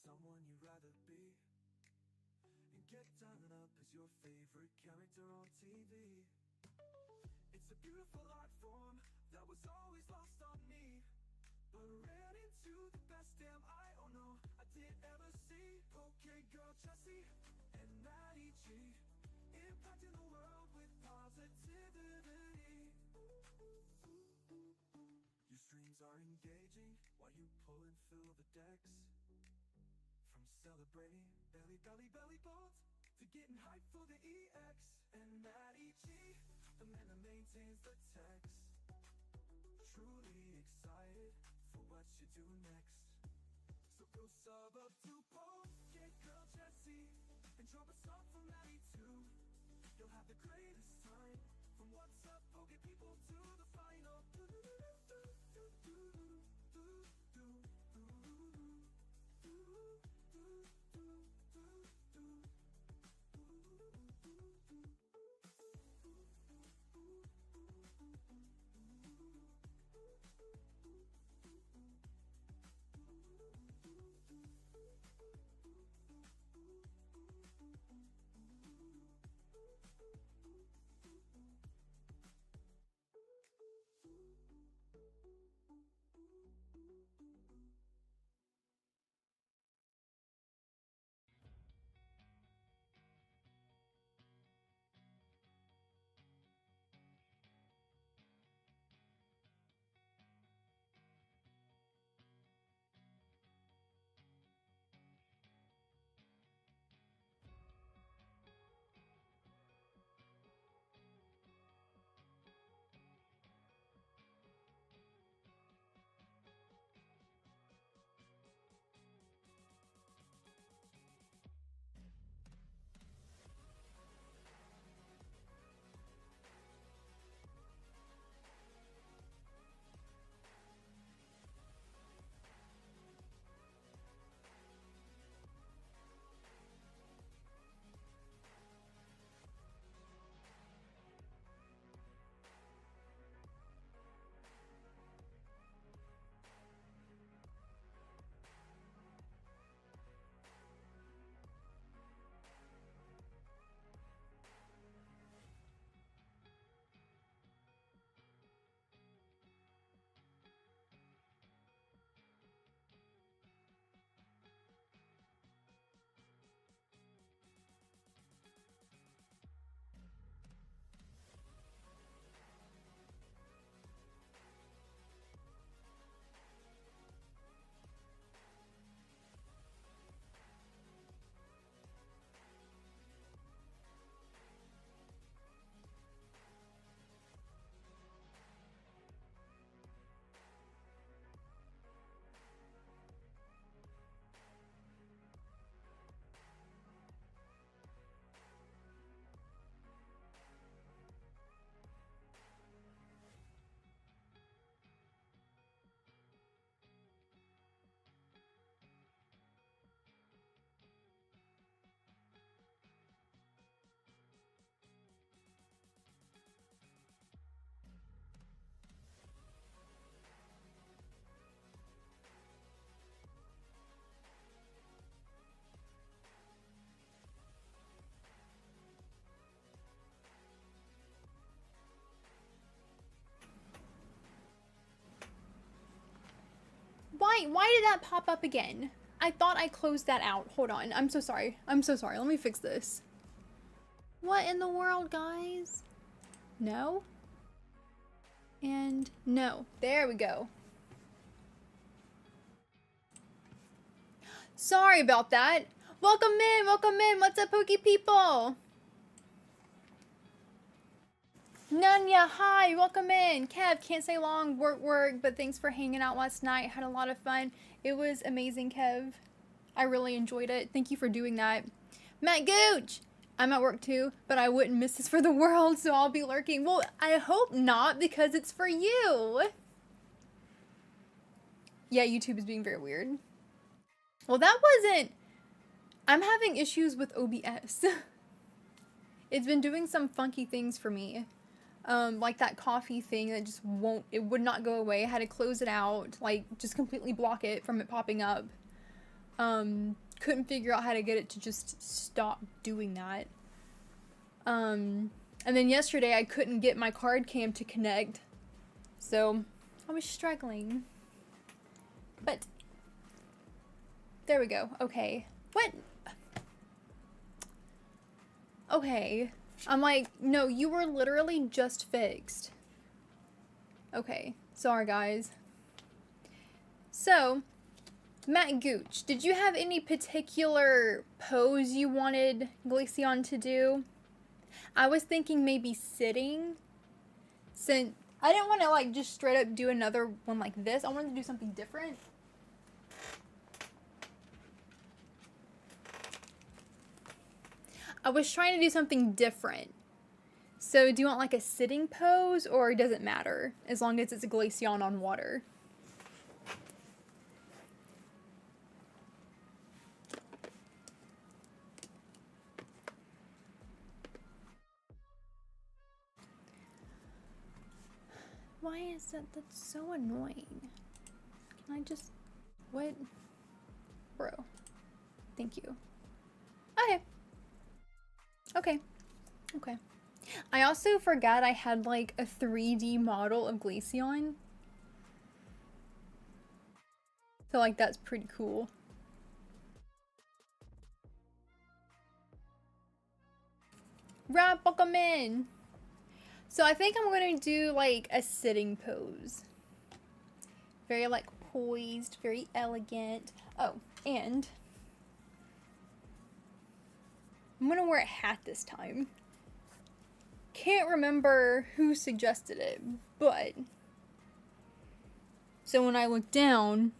someone you'd rather be, and get down and up as your favorite character on TV. It's a beautiful art form that was always lost on me, but ran into the best damn I don't know I did ever see. Girl Jessie and Maddie G, impacting the world with positivity. Your streams are engaging while you pull and fill the decks. From celebrating belly bones to getting hyped for the EX. And Maddie G, the man that maintains the text. Truly excited for what you do next. So go sub up to Girl Jessie and drop a song for Maddie too. You'll have the greatest time. From what's up, Poke people to the final. Why did that pop up again? I thought I closed that out. Hold on. I'm so sorry. I'm so sorry. Let me fix this. What in the world, guys? No. And no. There we go. Sorry about that. Welcome in. Welcome in. What's up, Pokey people? Nunya, hi, welcome in. Kev, can't say long, work, but thanks for hanging out last night. Had a lot of fun. It was amazing, Kev. I really enjoyed it. Thank you for doing that. Matt Gooch, I'm at work too, but I wouldn't miss this for the world, so I'll be lurking. Well, I hope not, because it's for you. Yeah, YouTube is being very weird. Well, that wasn't... I'm having issues with OBS. It's been doing some funky things for me. Like that coffee thing that just it would not go away. I had to close it out, like just completely block it from it popping up. Couldn't figure out how to get it to just stop doing that. And then yesterday I couldn't get my card cam to connect, so I was struggling. But there we go. Okay. What? Okay. I'm like, no, you were literally just fixed. Okay. Sorry, guys. So, Matt Gooch, did you have any particular pose you wanted Glaceon to do? I was thinking maybe sitting, since I didn't want to like just straight up do another one like this. I wanted to do something different. I was trying to do something different. So do you want like a sitting pose, or does it matter as long as it's a Glaceon on water? Why is that? That's so annoying. Can I just... What? Bro. Thank you. Okay. Okay. Okay. I also forgot I had like a 3D model of Glaceon. So like that's pretty cool. Right, Pokémon! So I think I'm gonna do like a sitting pose. Very like poised, very elegant. Oh, and I'm gonna wear a hat this time. Can't remember who suggested it, but so when I look down,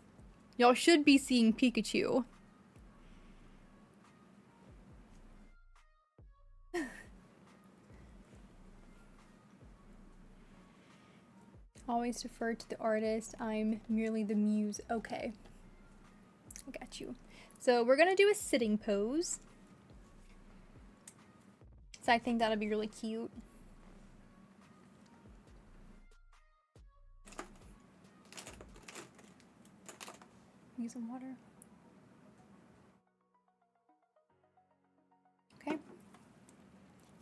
y'all should be seeing Pikachu. Always defer to the artist. I'm merely the muse. Okay. I got you. So we're gonna do a sitting pose. So I think that'll be really cute. Use some water. Okay.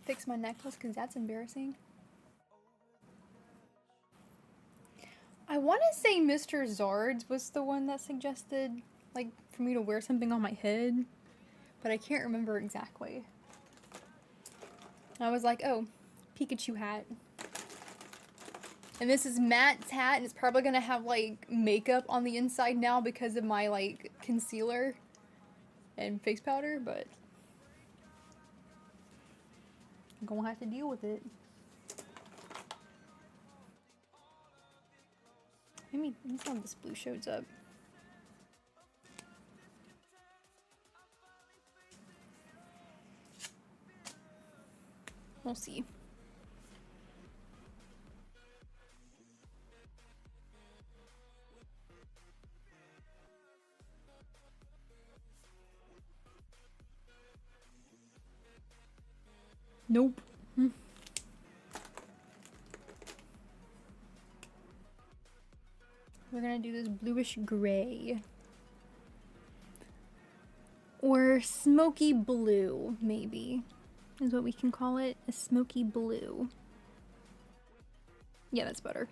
Fix my necklace because that's embarrassing. I want to say Mr. Zards was the one that suggested, like, for me to wear something on my head, but I can't remember exactly. I was like, oh, Pikachu hat. And this is Matt's hat, and it's probably gonna have, like, makeup on the inside now because of my, like, concealer and face powder, but I'm gonna have to deal with it. Maybe let's see how this blue shows up. We'll see. Nope. We're gonna do this bluish gray. Or smoky blue, maybe. Is what we can call it. A smoky blue. Yeah, that's better.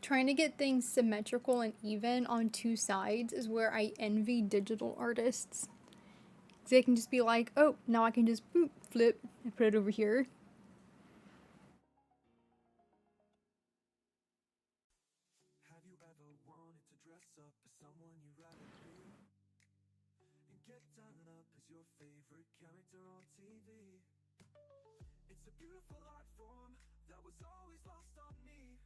Trying to get things symmetrical and even on two sides is where I envy digital artists. They can just be like, oh, now I can just boop, flip, and put it over here. Have you ever wanted to dress up as someone you'd rather be? And get done up as your favorite character on TV? It's a beautiful art form that was always lost on me,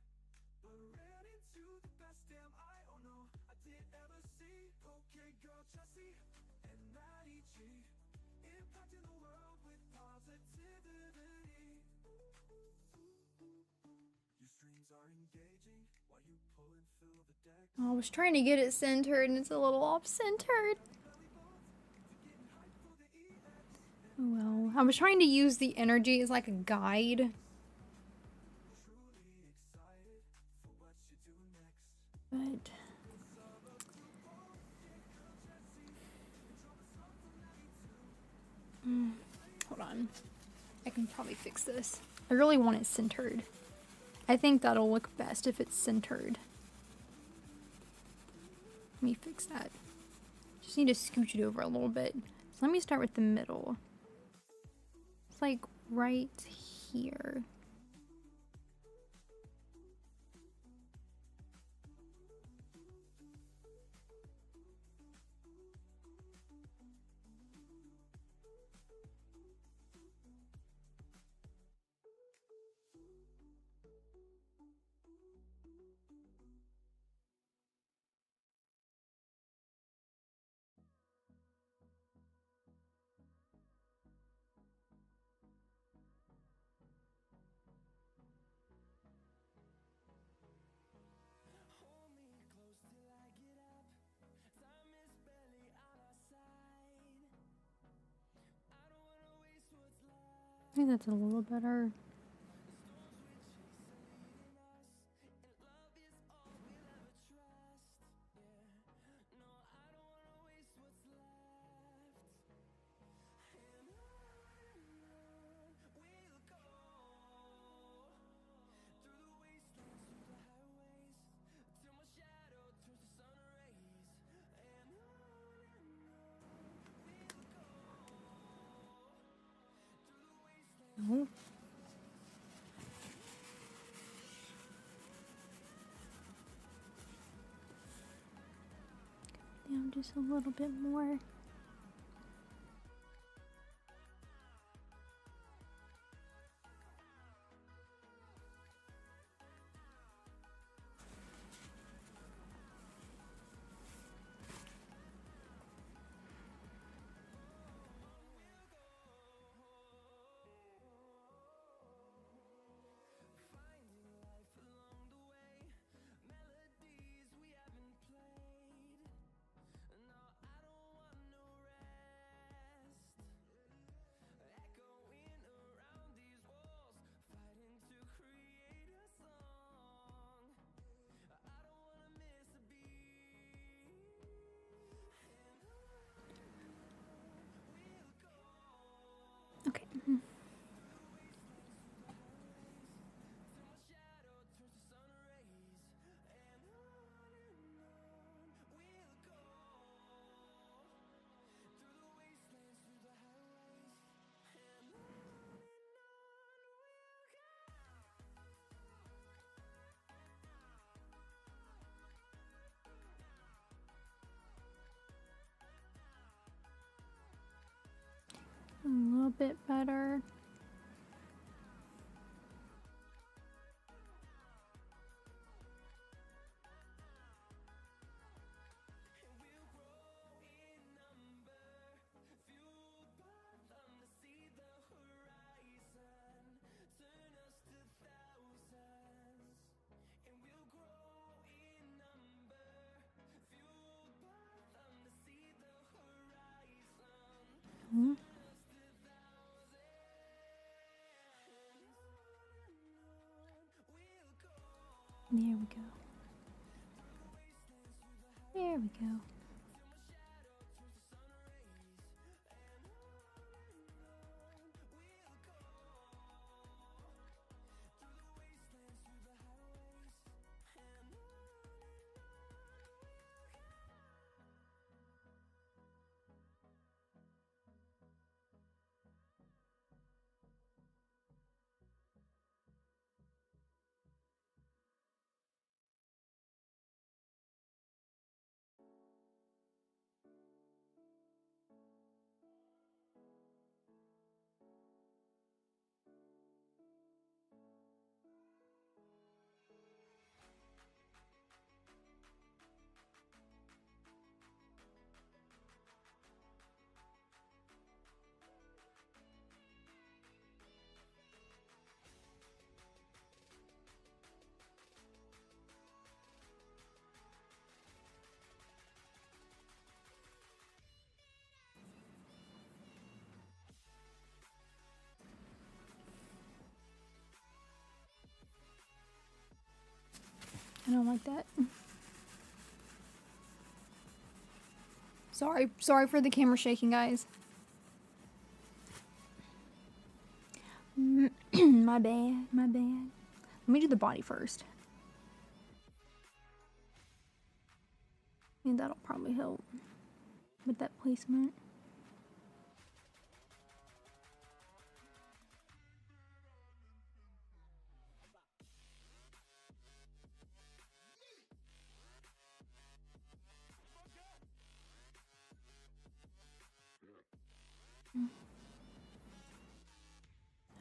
but ran into the best damn I did ever see. Girl Jessie and Maddie G, impacting the world with positivity. Your streams are engaging while you pull and fill the deck. I was trying to get it centered and it's a little off-centered. Oh well. I was trying to use the energy as like a guide. But hold on. I can probably fix this. I really want it centered. I think that'll look best if it's centered. Let me fix that. Just need to scooch it over a little bit. So let me start with the middle. It's like right here. I think that's a little better. No. Down just a little bit more. Okay. A little bit better. Hmm. There we go. There we go. I don't like that. Sorry for the camera shaking, guys. My bad. Let me do the body first. And that'll probably help with that placement.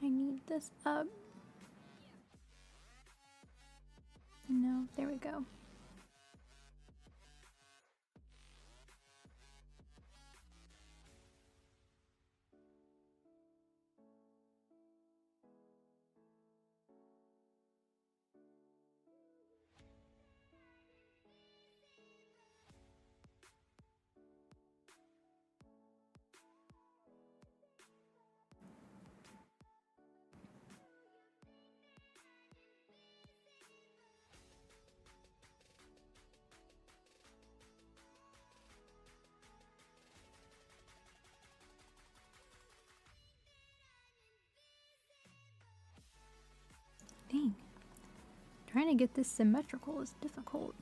I need this up. No, there we go. Dang. Trying to get this symmetrical is difficult.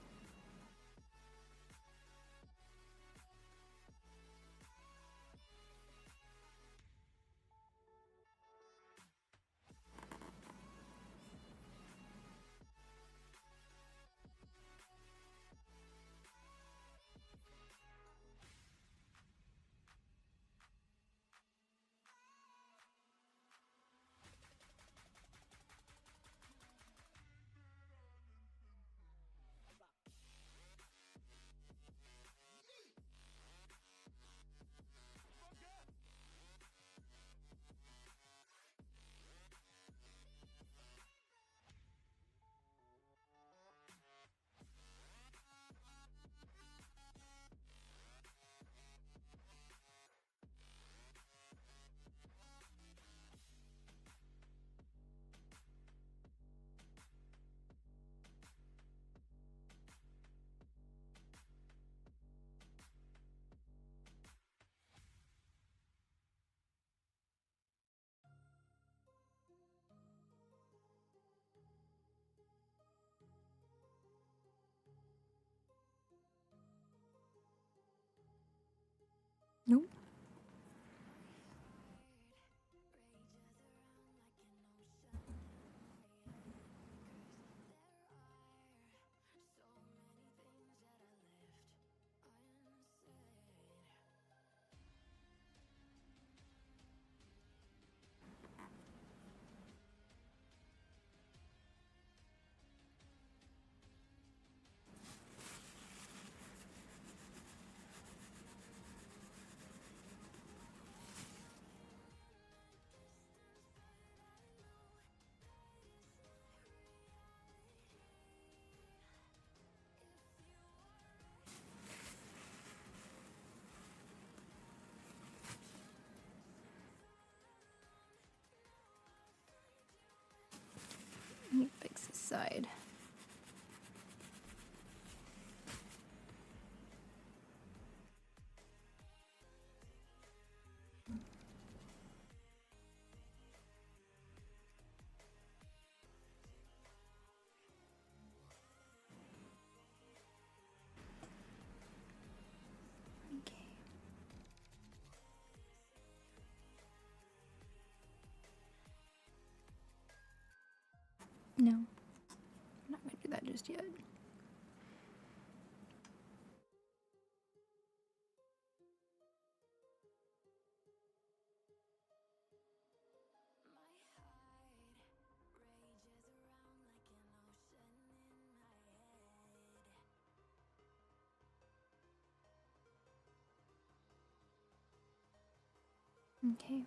Nope. Let me fix this side. Okay. No, I'm not gonna do that just yet. Okay.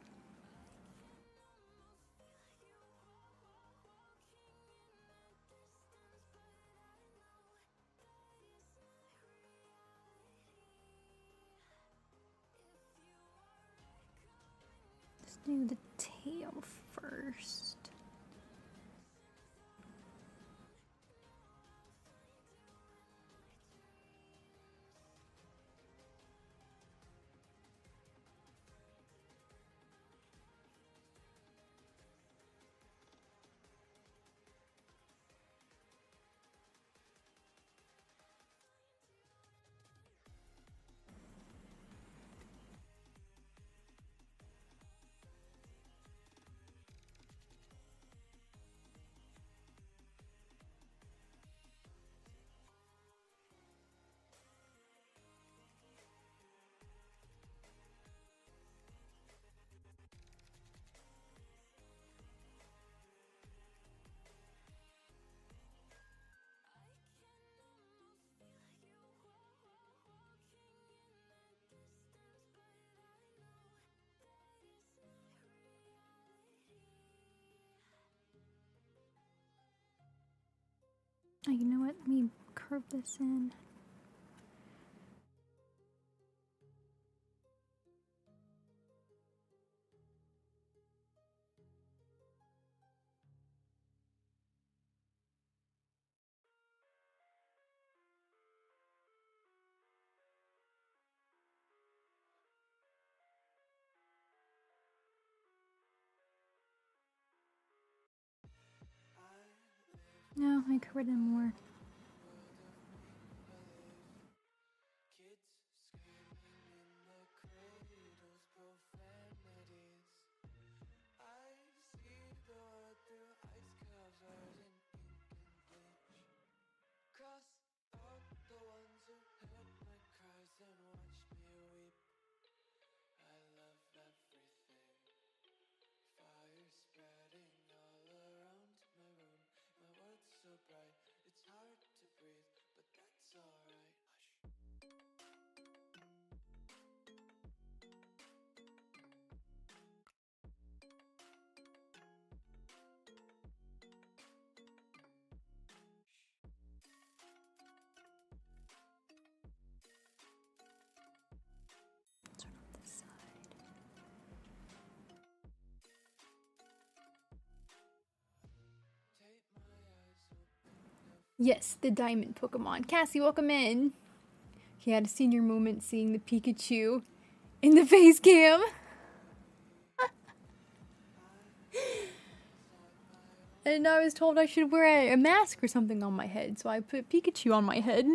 Let's do the tail first. Oh, you know what? Let me curve this in. No, I covered in more. Turn on this side. Yes, the diamond Pokemon. Cassie, welcome in. He had a senior moment seeing the Pikachu in the face cam. And I was told I should wear a mask or something on my head, so I put Pikachu on my head.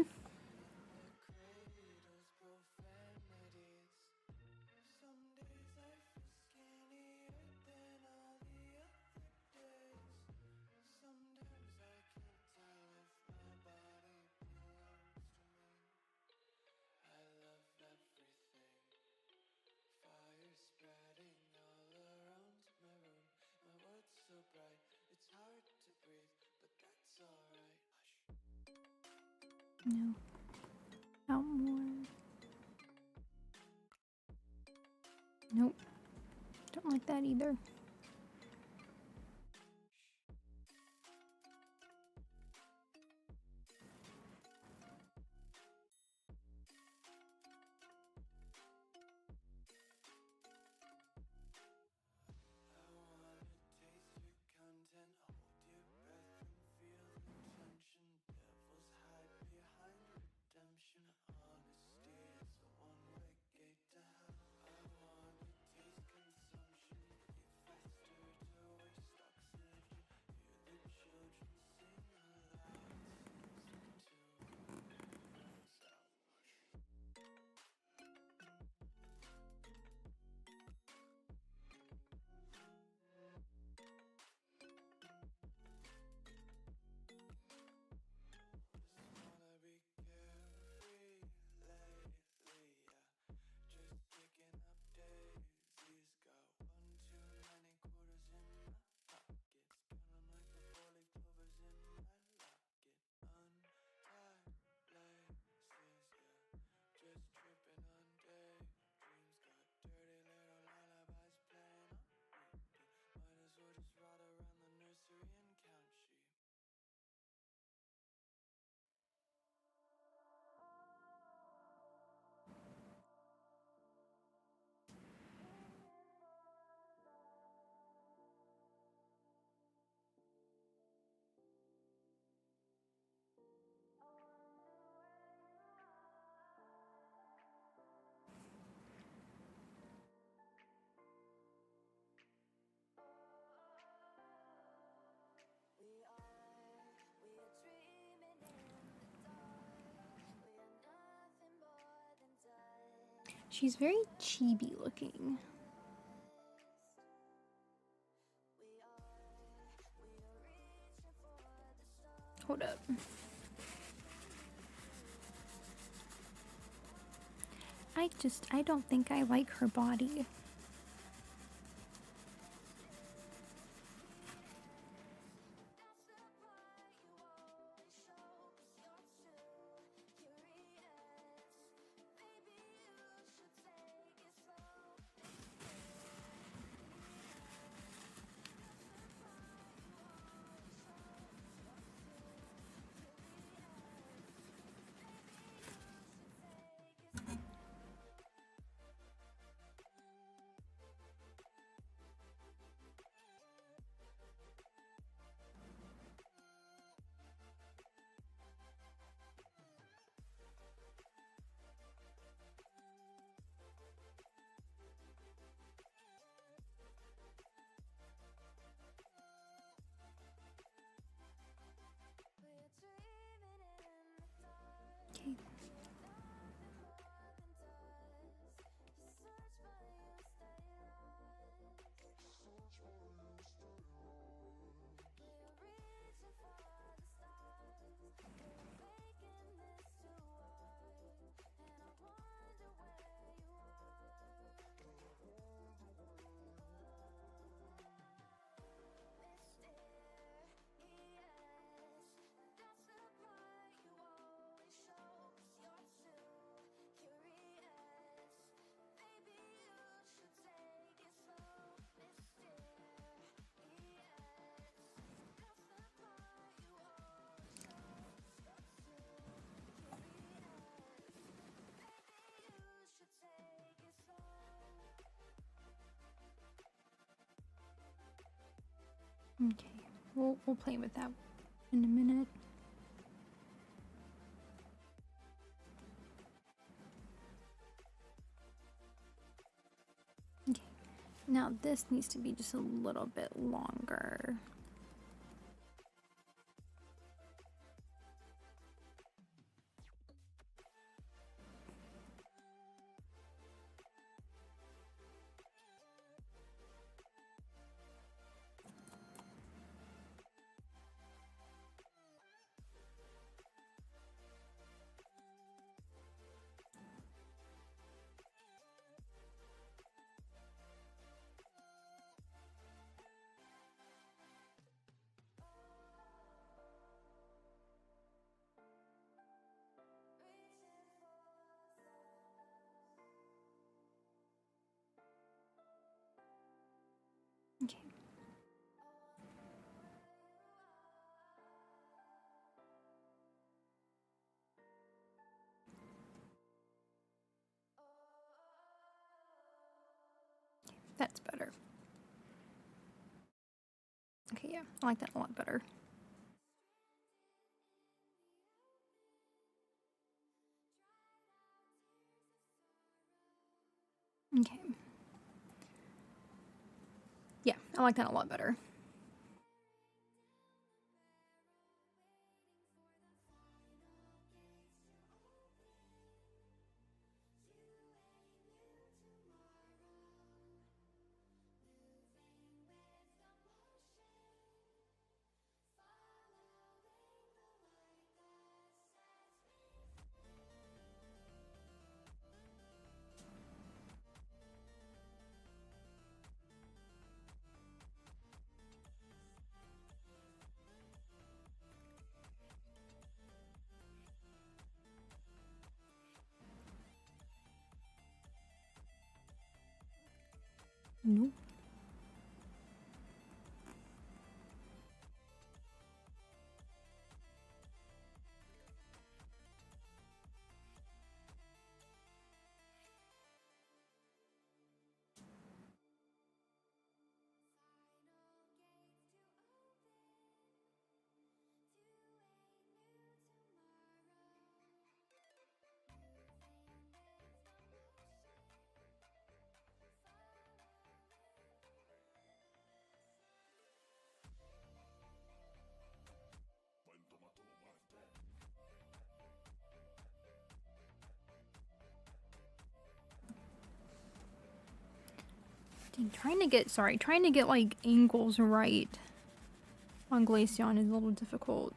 No. Out more. Nope. Don't like that either. She's very chibi looking. Hold up. I don't think I like her body. Okay, we'll play with that in a minute. Okay, now this needs to be just a little bit longer. Okay. That's better. Okay, yeah, I like that a lot better. Okay. Yeah, I like that a lot better. Nope. Dang, trying to get like angles right on Glaceon is a little difficult.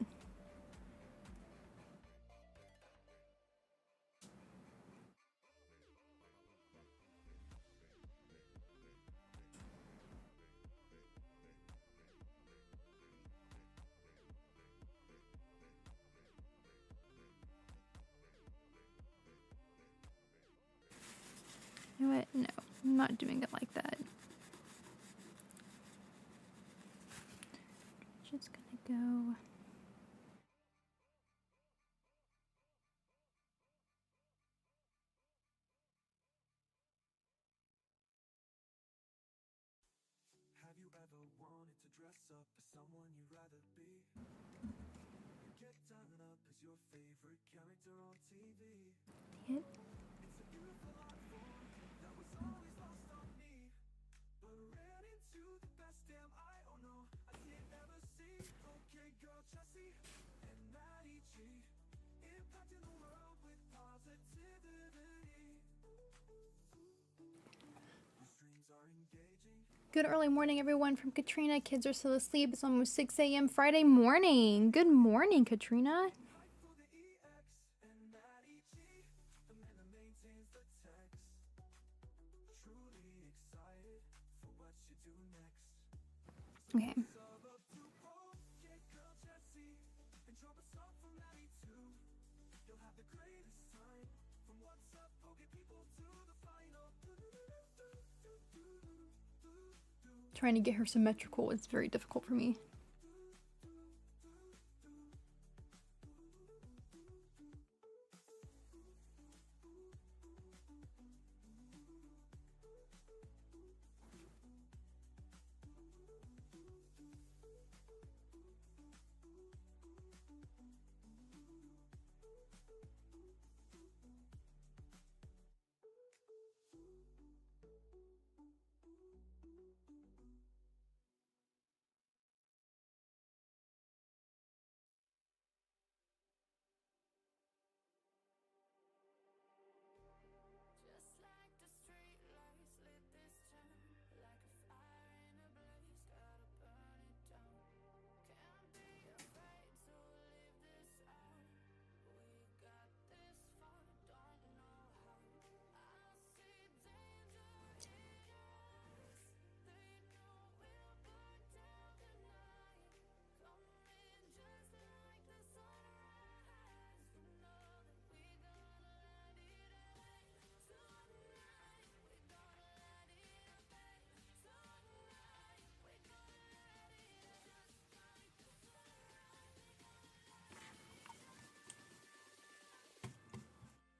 You know what? No, I'm not doing it like that. Just gonna go. Have you ever wanted to dress up as someone you'd rather be? Get done up as your favorite character on TV. Hit. It's a beautiful art form that was always lost on me, but ran into the best damn I see it ever see. Okay, girl, Jessie and Maddie G, impacting the world with positivity. Your streams are engaging. Good early morning, everyone, from Katrina. Kids are still asleep. It's almost 6 a.m. Friday morning. Good morning, Katrina. Fight for the EX and Maddie G, the man that maintains the text. Truly excited for what you do next. Okay. Sub up to okay, girl, Jessie, and drop a song for Maddie too. You'll have the greatest time from what's up, poke people to the final. Trying to get her symmetrical is very difficult for me.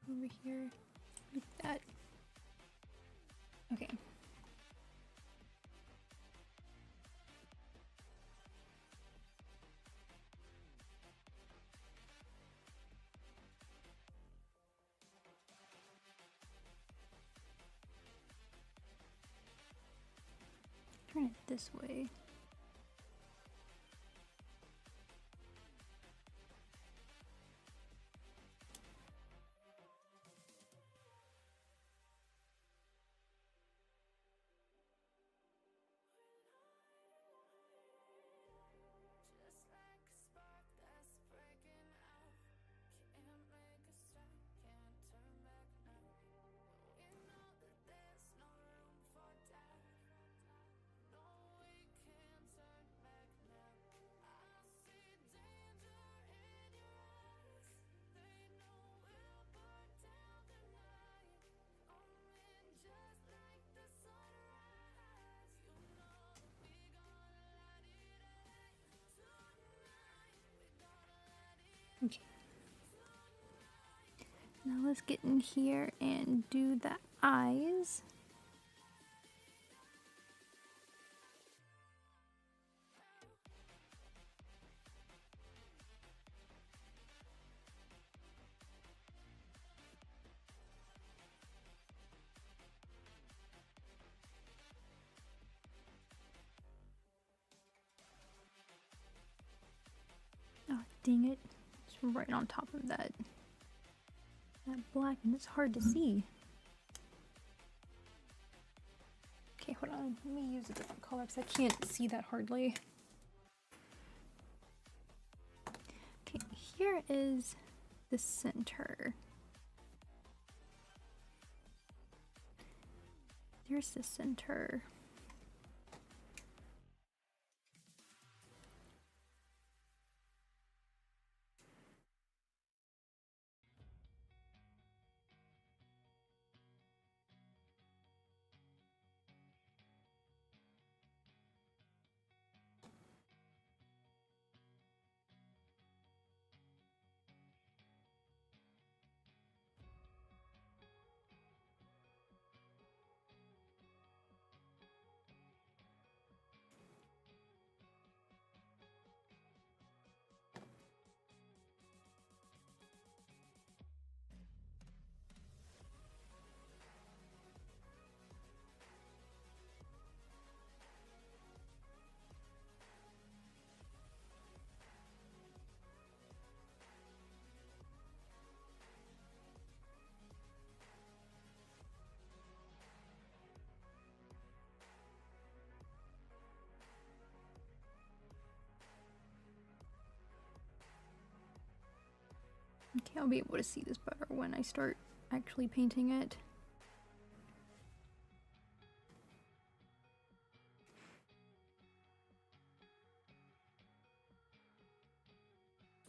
over here, like that. Okay. Turn it this way. Okay. Now let's get in here and do the eyes. Oh, dang it. It's right on top of that black, and it's hard to see. Okay, hold on. Let me use a different color because I can't see that hardly. Okay, here is the center. There's the center. Okay, I'll be able to see this better when I start actually painting it.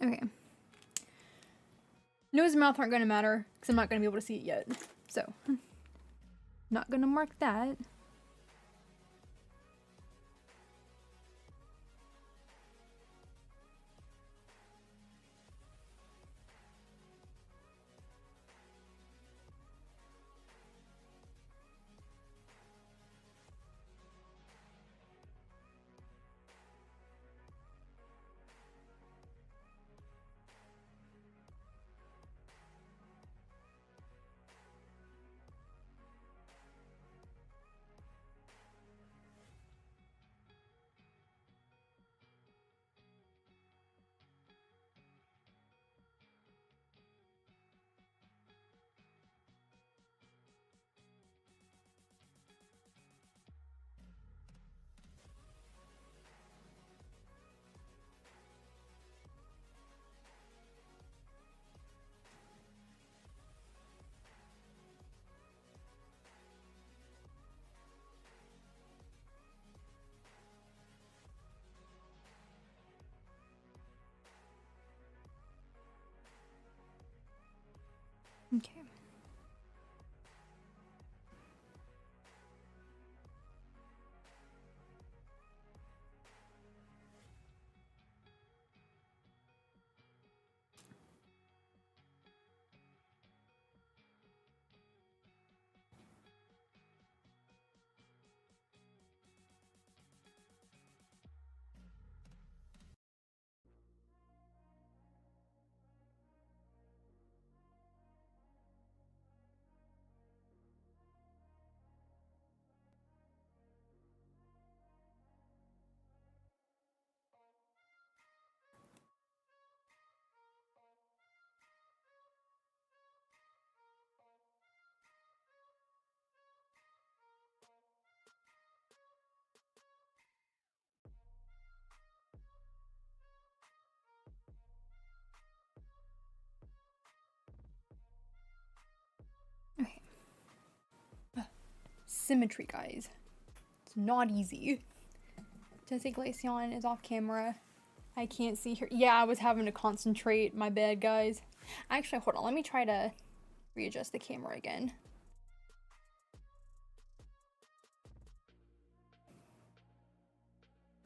Okay. Nose and mouth aren't going to matter because I'm not going to be able to see it yet. So, not going to mark that. Okay. symmetry, guys. It's not easy. Just say Glaceon is off camera. I can't see her. Yeah, I was having to concentrate. My bad, guys. Actually, hold on. Let me try to readjust the camera again.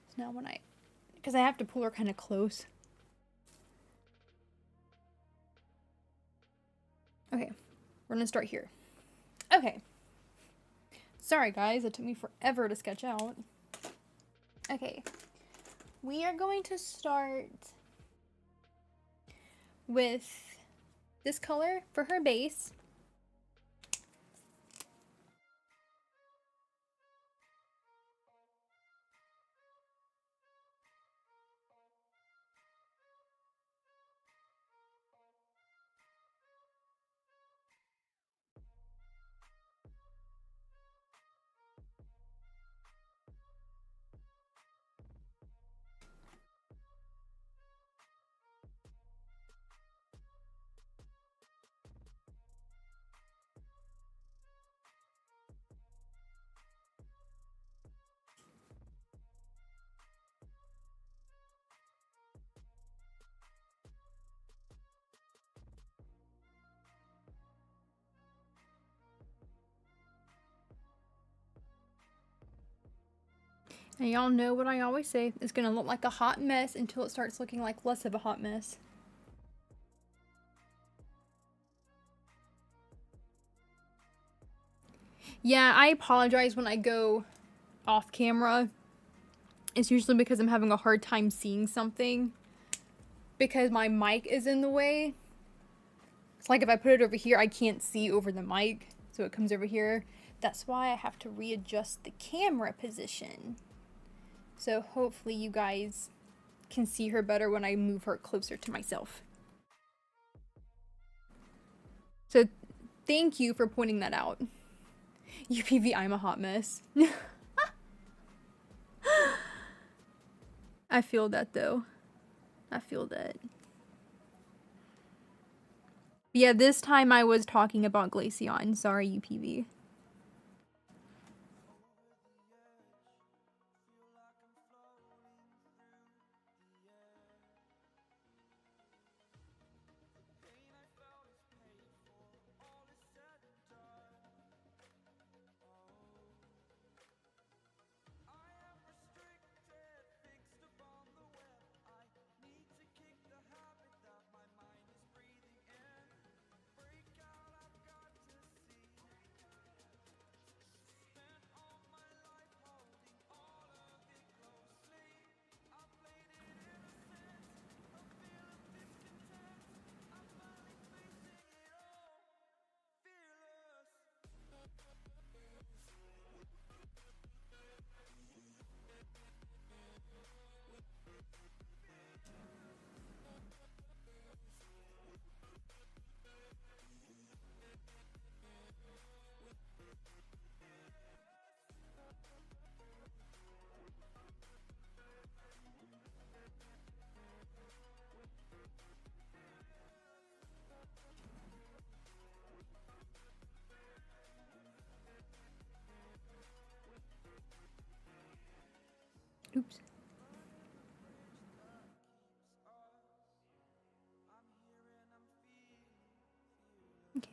So now when because I have to pull her kind of close. Okay, we're gonna start here. Okay. Sorry, guys. It took me forever to sketch out. Okay. We are going to start with this color for her base. And y'all know what I always say. It's gonna look like a hot mess until it starts looking like less of a hot mess. Yeah, I apologize when I go off camera. It's usually because I'm having a hard time seeing something. Because my mic is in the way. It's like if I put it over here, I can't see over the mic. So it comes over here. That's why I have to readjust the camera position. So hopefully you guys can see her better when I move her closer to myself. So thank you for pointing that out. UPV, I'm a hot mess. I feel that though. I feel that. Yeah, this time I was talking about Glaceon. Sorry, UPV. Oops. Okay.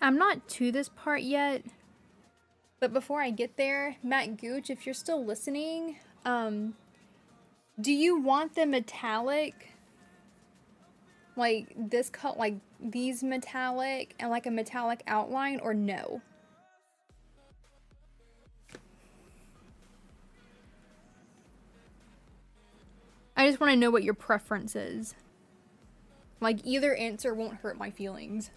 I'm not to this part yet, but before I get there, Matt Gooch, if you're still listening, do you want the metallic, like this cut, like these metallic and like a metallic outline, or no? I just want to know what your preference is. Like either answer won't hurt my feelings.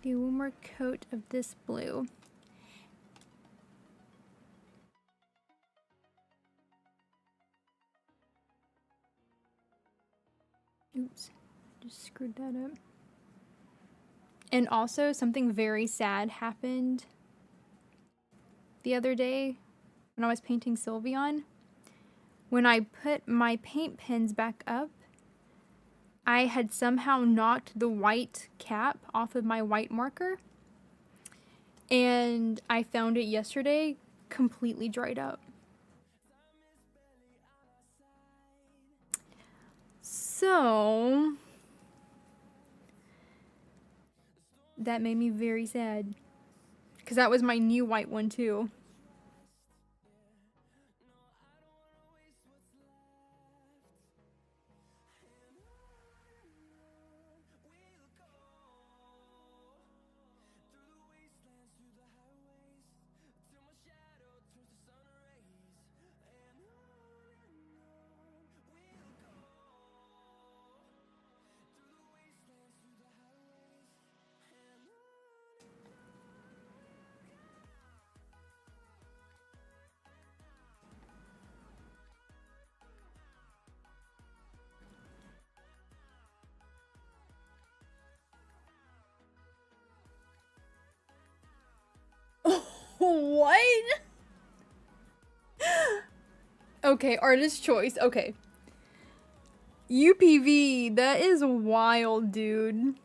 Do one more coat of this blue. Oops, just screwed that up. And also, something very sad happened the other day when I was painting Sylveon. When I put my paint pens back up, I had somehow knocked the white cap off of my white marker. And I found it yesterday completely dried up. So that made me very sad. Because that was my new white one too. What? Okay, artist choice. Okay. UPV, that is wild, dude.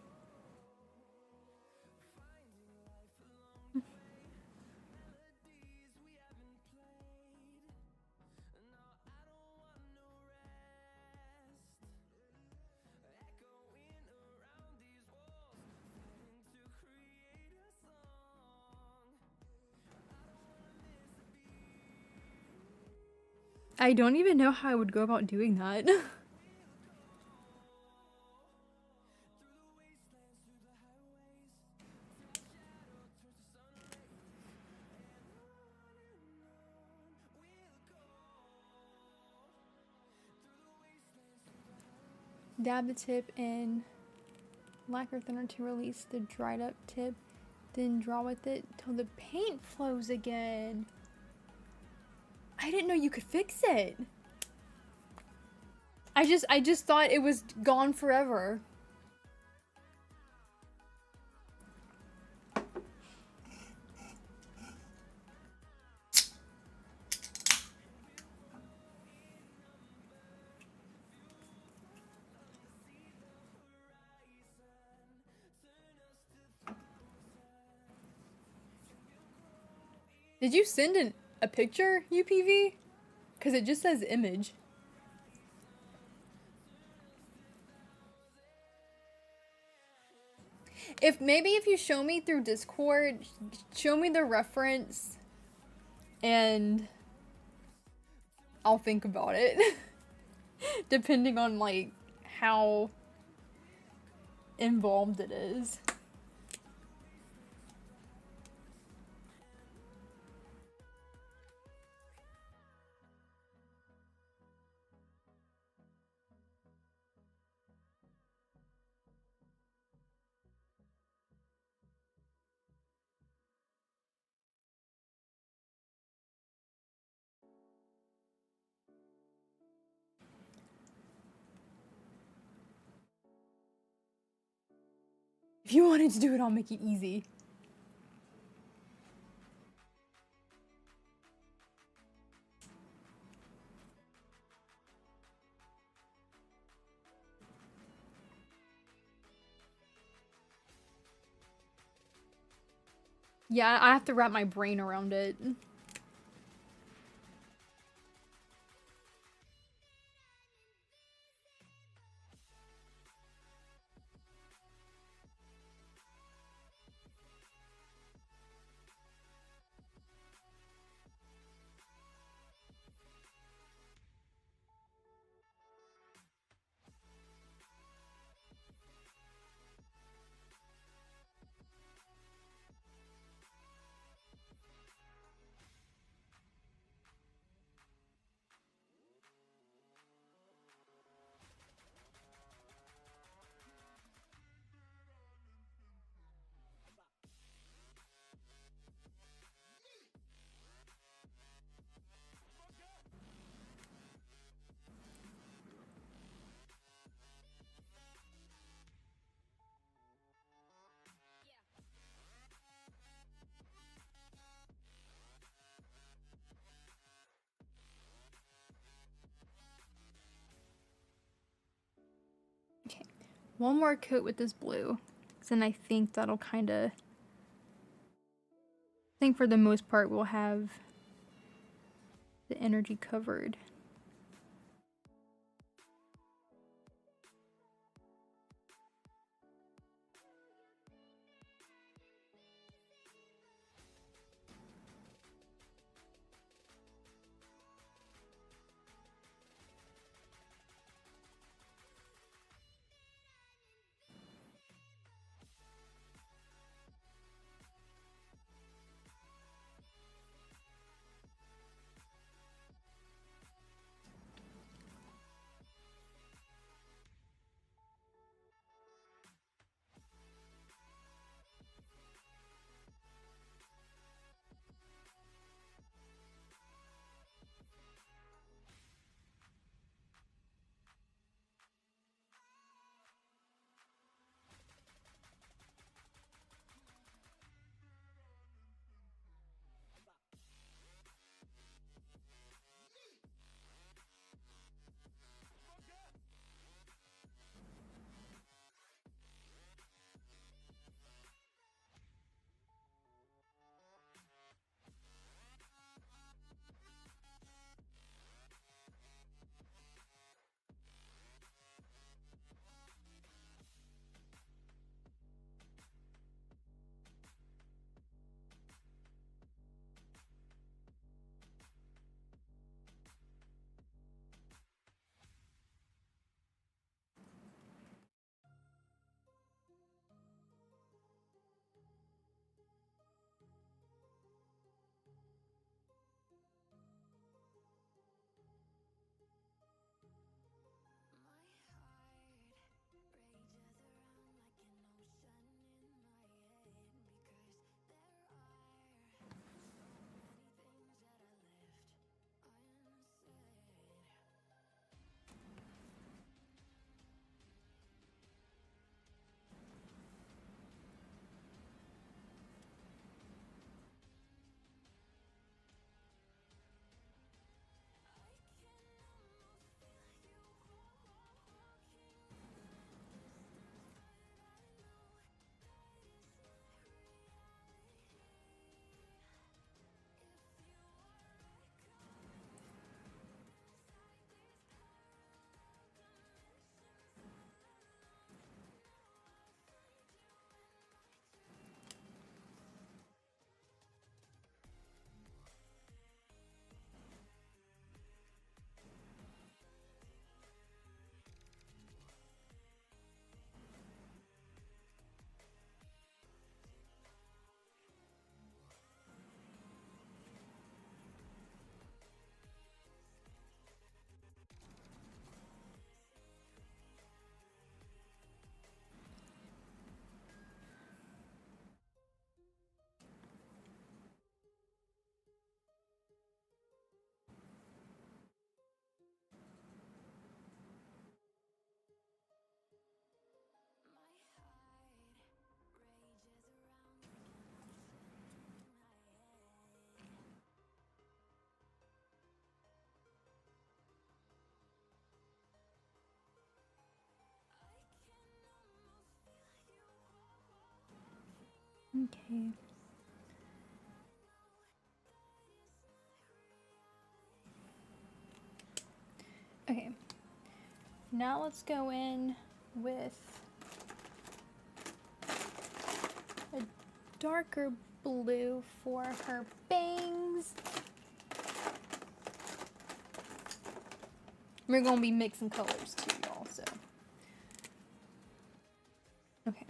I don't even know how I would go about doing that. Dab the tip in lacquer thinner to release the dried up tip, then draw with it till the paint flows again. I didn't know you could fix it. I just thought it was gone forever. Did you send a picture, UPV? Because it just says image. Maybe if you show me through Discord, show me the reference and I'll think about it. Depending on like how involved it is. If you wanted to do it, I'll make it easy. Yeah, I have to wrap my brain around it. one more coat with this blue. Then I think that'll kind of... I think for the most part we'll have the energy covered. Okay. Okay. Now let's go in with a darker blue for her bangs. We're gonna be mixing colors too, y'all, so. Okay.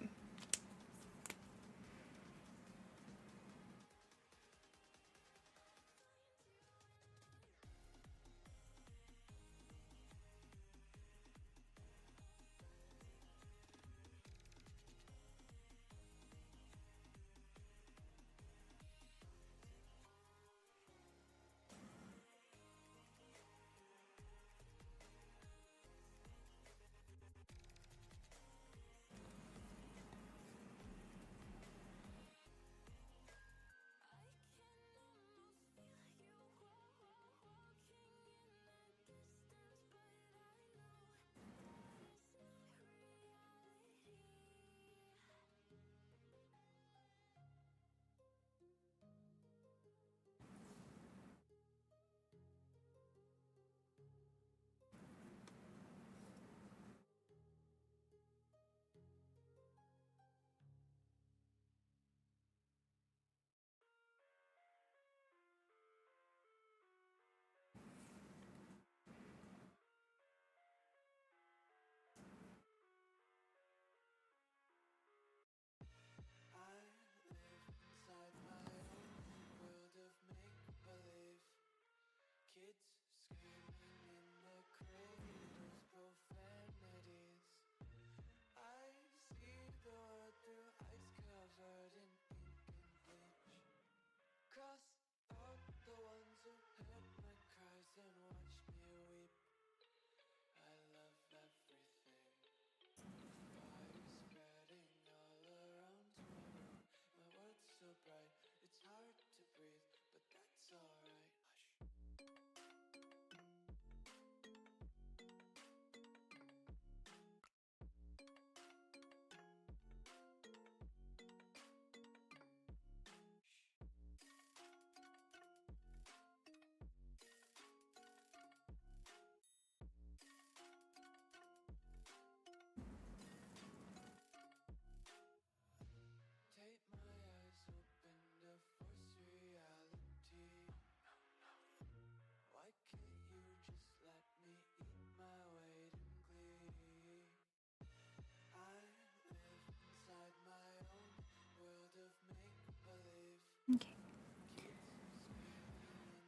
Okay.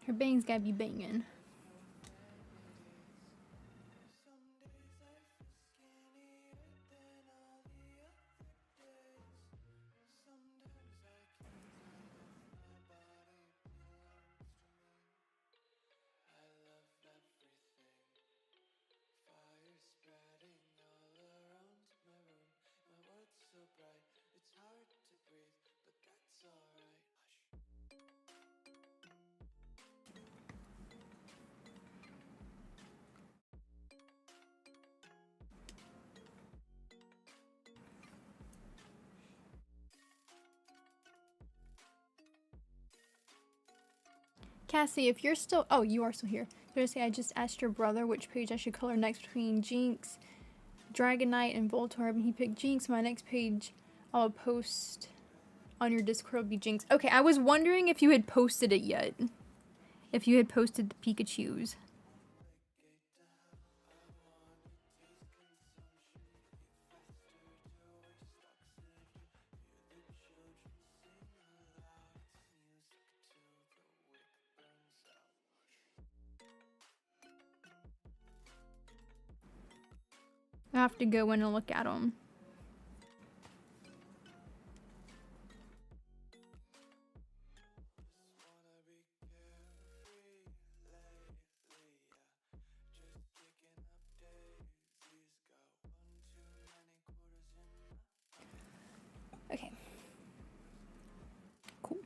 Her bangs gotta be banging. Cassie, if you're still... Oh, you are still here. Seriously, I just asked your brother which page I should color next between Jinx, Dragonite, and Voltorb, and he picked Jinx. My next page I'll post on your Discord will be Jinx. Okay, I was wondering if you had posted it yet. If you had posted the Pikachus. I have to go in and look at them. Okay. Cool.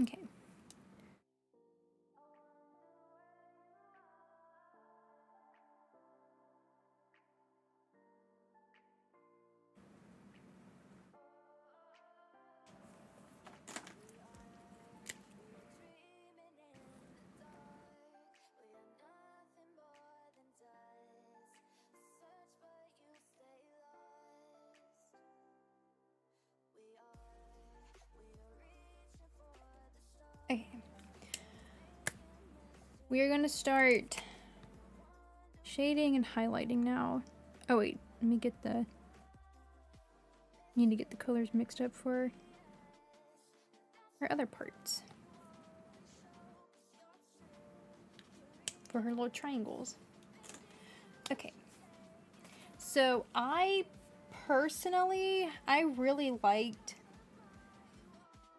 Okay. Okay. We are going to start shading and highlighting now. Oh wait, let me get the... Need to get the colors mixed up for her other parts. For her little triangles. Okay. So I really liked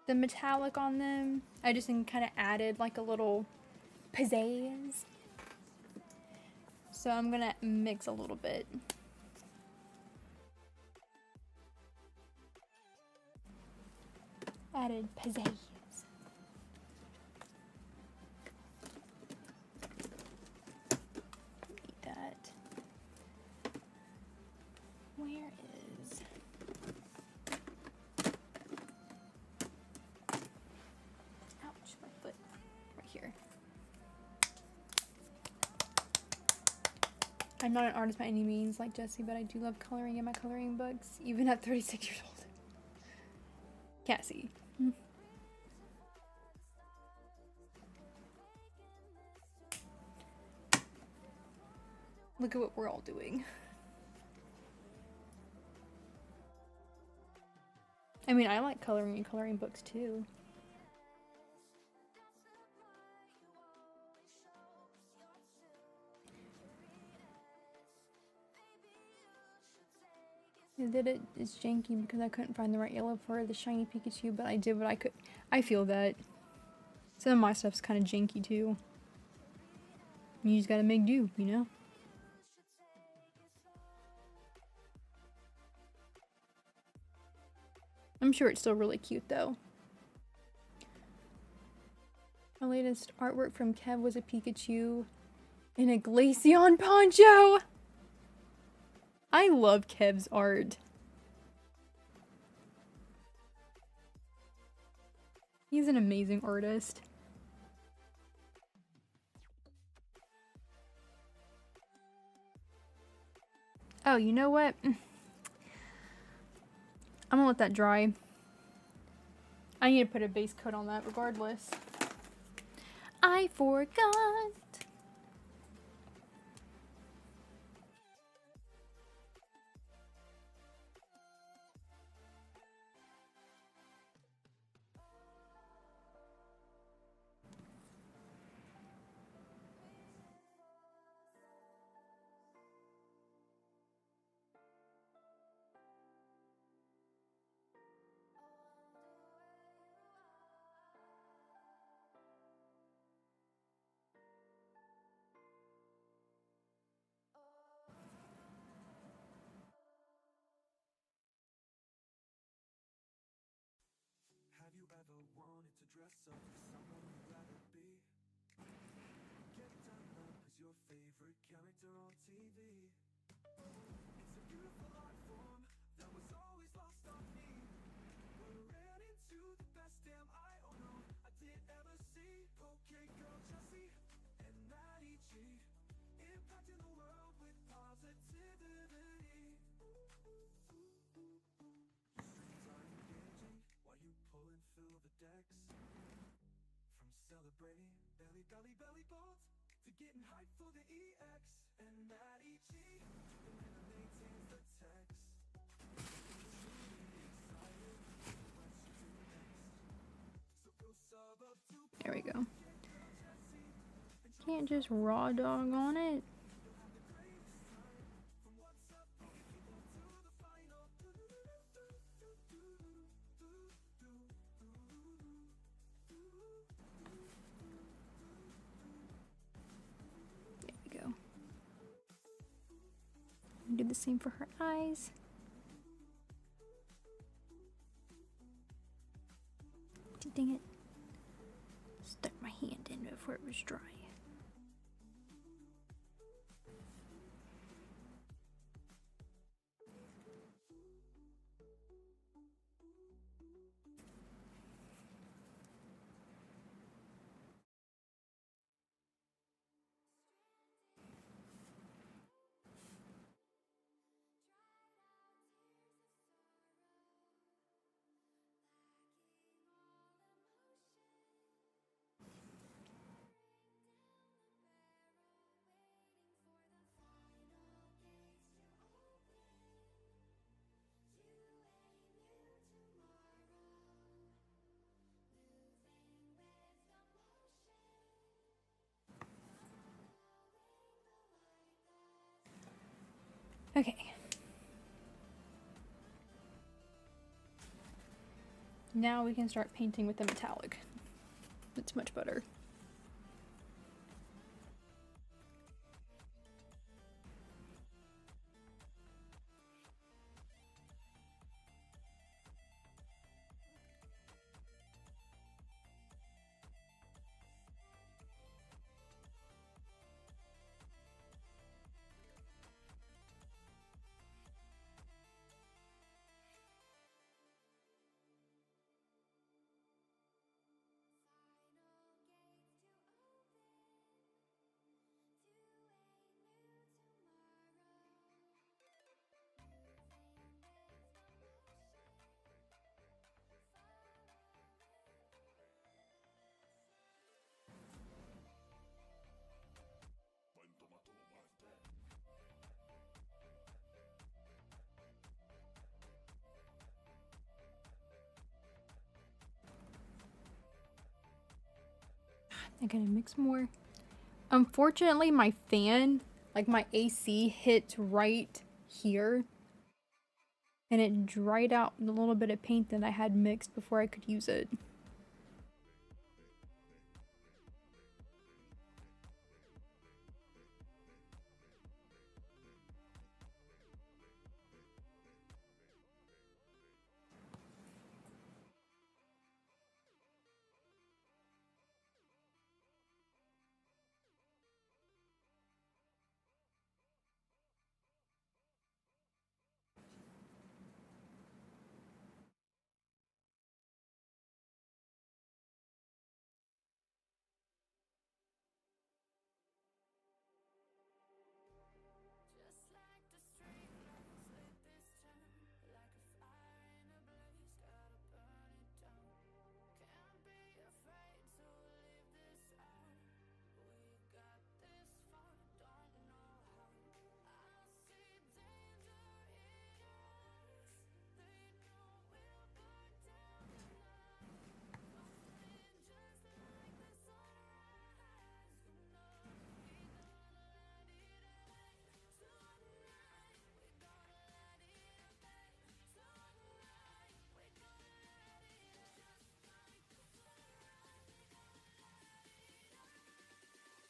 the metallic on them. I just kind of added like a little pizzazz. So I'm gonna mix a little bit. Added pizzazz. Eat that. Where is... Ouch, my foot. Right here. I'm not an artist by any means like Jessie, but I do love coloring in my coloring books, even at 36 years old. Cassie. Look at what we're all doing. I mean, I like coloring in coloring books too. I did it. It's janky because I couldn't find the right yellow for the shiny Pikachu, but I did what I could. I feel that. Some of my stuff's kind of janky too. You just gotta make do, you know? I'm sure it's still really cute though. My latest artwork from Kev was a Pikachu in a Glaceon poncho! I love Kev's art. He's an amazing artist. Oh, you know what? I'm gonna let that dry. I need to put a base coat on that regardless. I forgot. Have you ever wanted to dress up for someone you'd rather be? Get done up as your favorite character on TV. It's a beautiful art form that was always lost on me. But I ran into the best damn I did ever see. Pokémon Jessie and Maddie G, impacting the world with positivity. Streams are engaging while you pull and fill the decks. From celebrating belly bolts to getting hyped for the EX. And Maddie G, the winner maintains the text. Truly excited for what you do next. So go sub up to There we go. Can't just raw dog on it. you'll have the greatest time. From what's up, Pokemon to the final. There we go. Do the same for her eyes. Dang it. Stuck my hand in before it was dry. Okay. Now we can start painting with the metallic. It's much better. I gotta mix more. Unfortunately, my fan, like my AC, hit right here. And it dried out the little bit of paint that I had mixed before I could use it.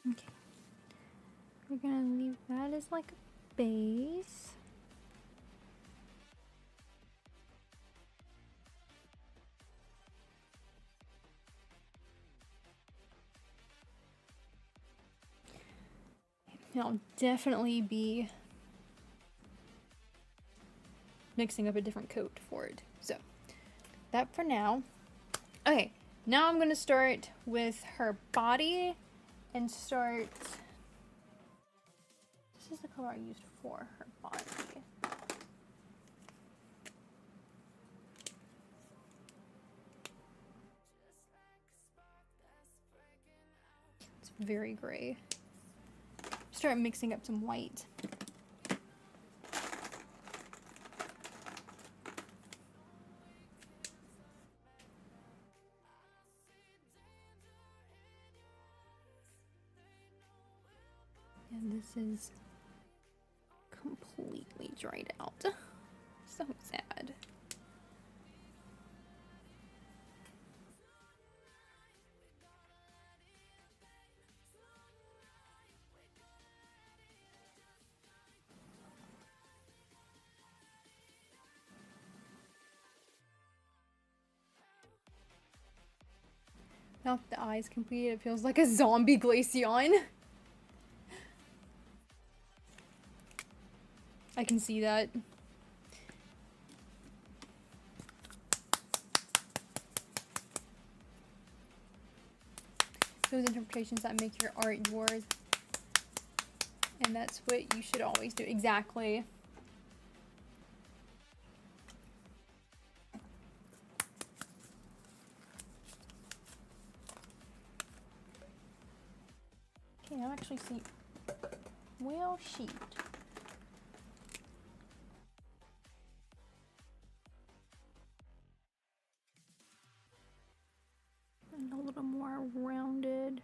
Okay. We're gonna leave that as like a base. I'll definitely be mixing up a different coat for it. So, that for now. Okay, now I'm gonna start with her body and start. This is the color I used for her body. It's very gray. Start mixing up some white. And this is completely dried out. So sad. Now that the eye's complete, it feels like a zombie Glaceon. I can see that. Those interpretations that make your art yours. And that's what you should always do. Exactly. Okay, now actually see. Well, shoot. And a little more rounded.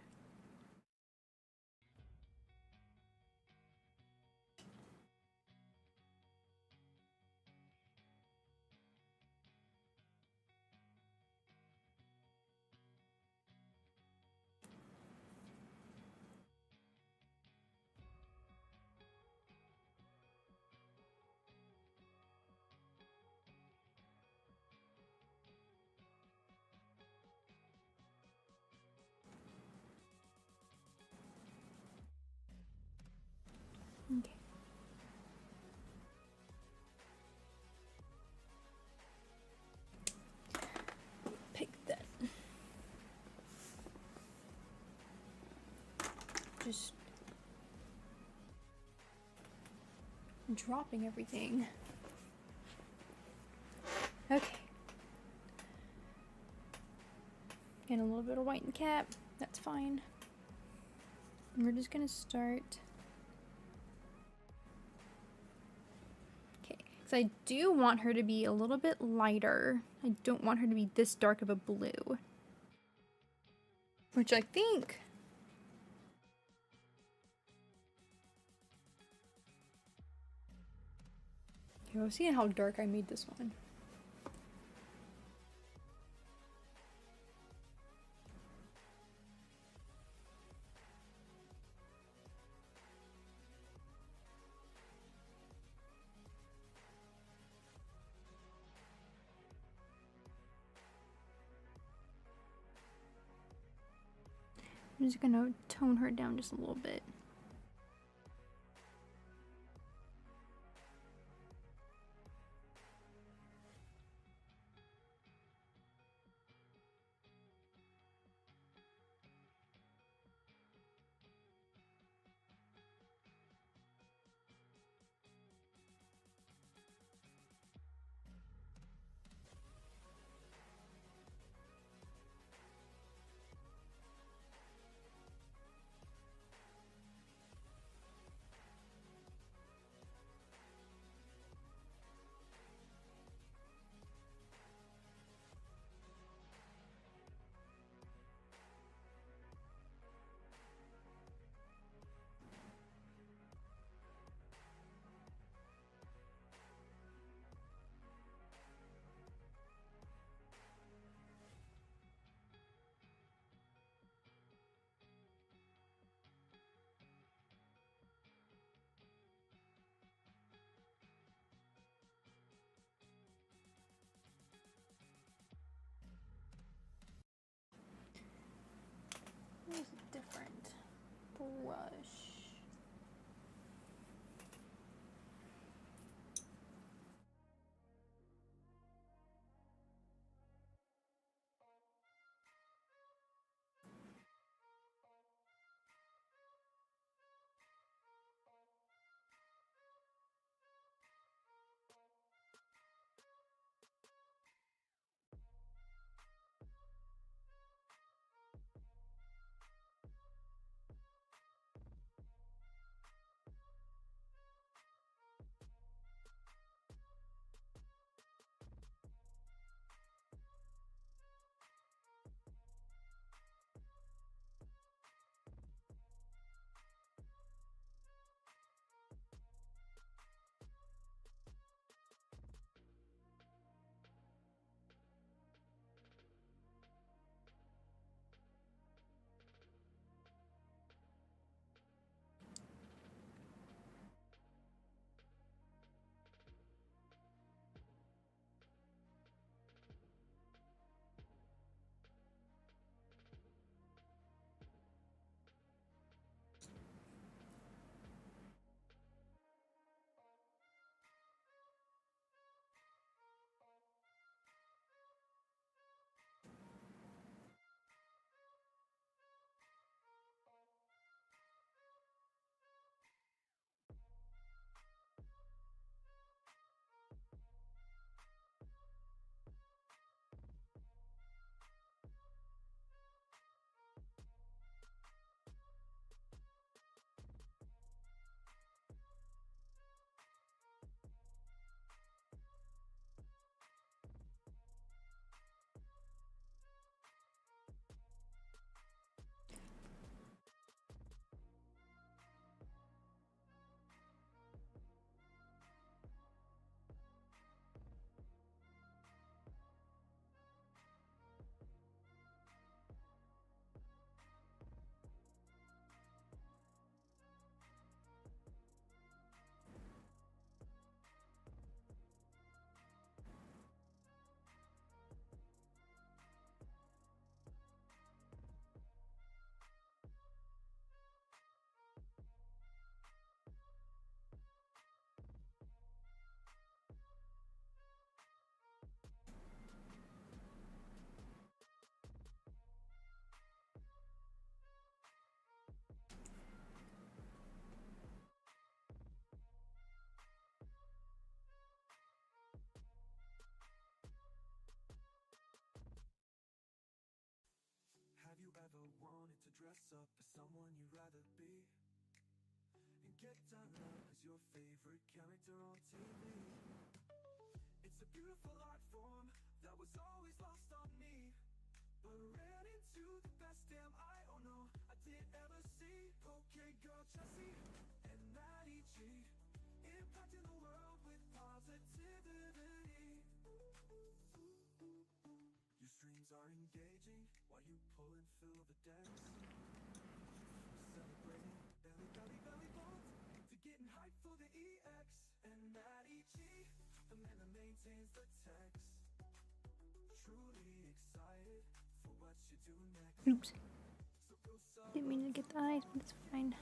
Okay. Pick that. Just dropping everything. Okay. And a little bit of white and cap. That's fine. And we're just gonna start. Okay, because I do want her to be a little bit lighter. I don't want her to be this dark of a blue. Which I think. Okay, we'll see how dark I made this one. I'm just gonna tone her down just a little bit. dress up as someone you'd rather be, and get down and out as your favorite character on TV. It's a beautiful art form that was always lost on me, but ran into the best damn I did ever see. Girl Jessie and Maddie G, impacting the world with positivity. Your streams are engaging while you pull and fill the decks, celebrating belly bumps to getting hyped for the EX. And Maddie G, the man that maintains the text, truly excited for what you do next. Oops. Didn't mean to get the eyes, but it's fine.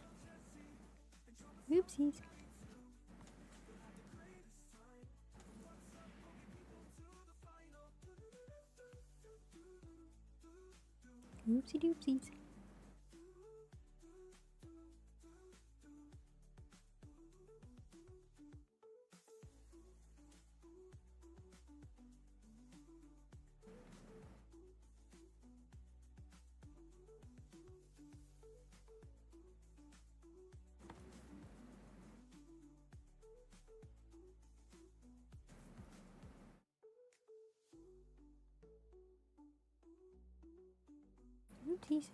Oopsies. Oopsie doopsies. Oopsies.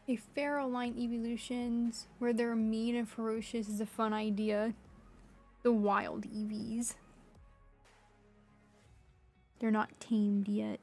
A feral line evolutions where they're mean and ferocious is a fun idea. The wild EVs. They're not tamed yet.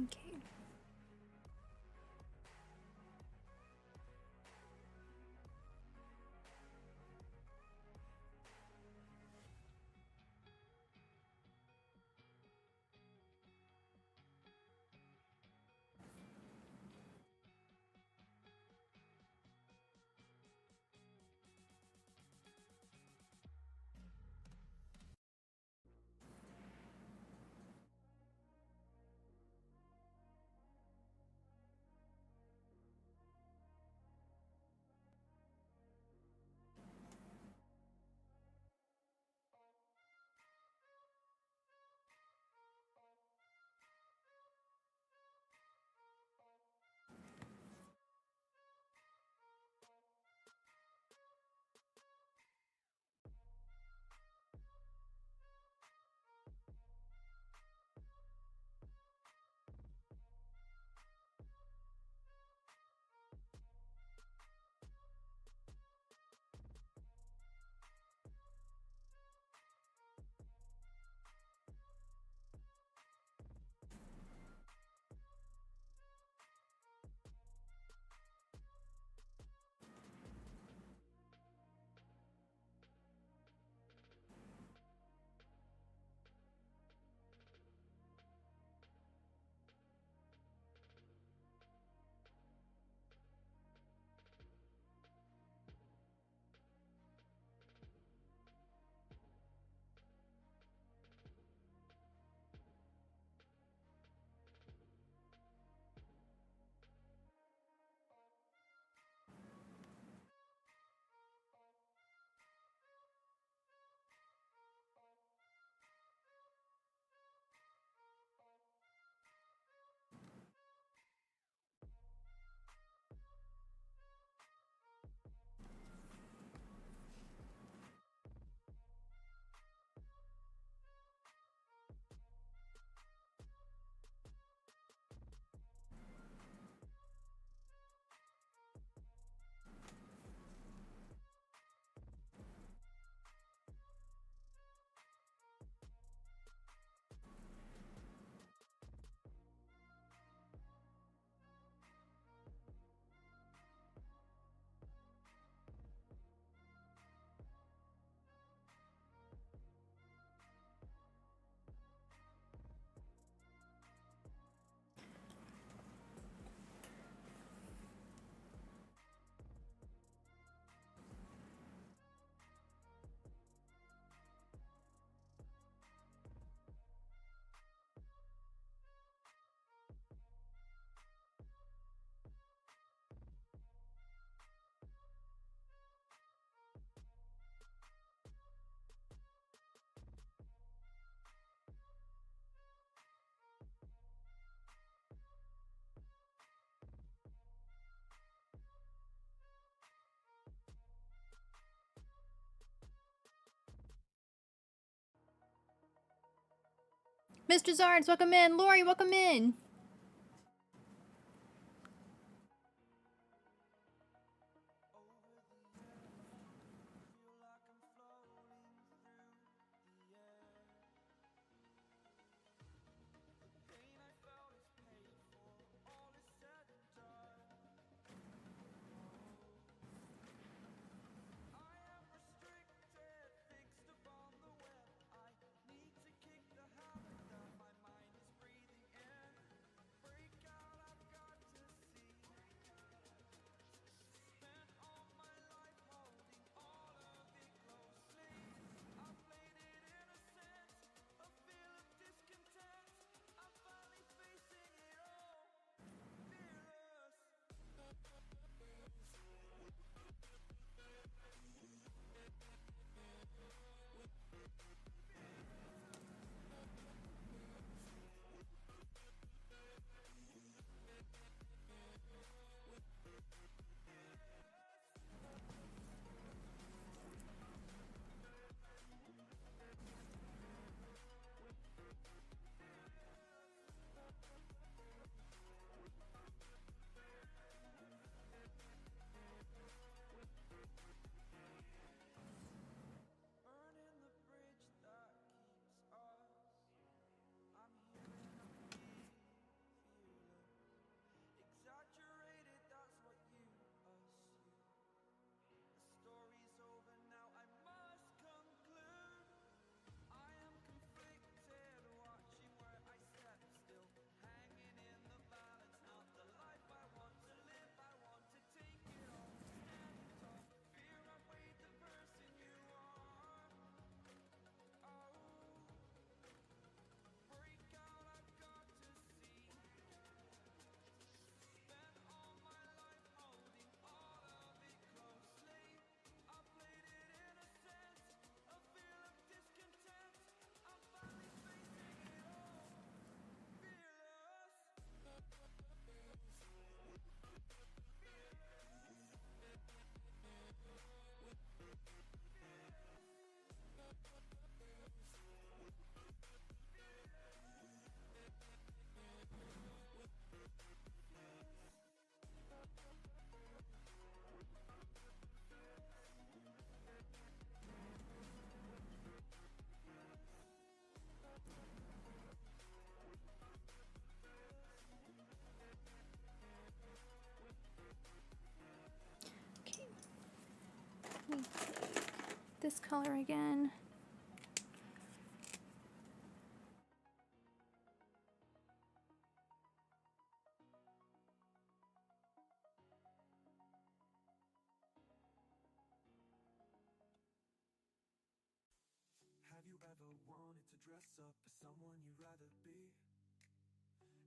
Okay. Mr. Zards, welcome in. Lori, welcome in. This color again. Have you ever wanted to dress up as someone you'd rather be?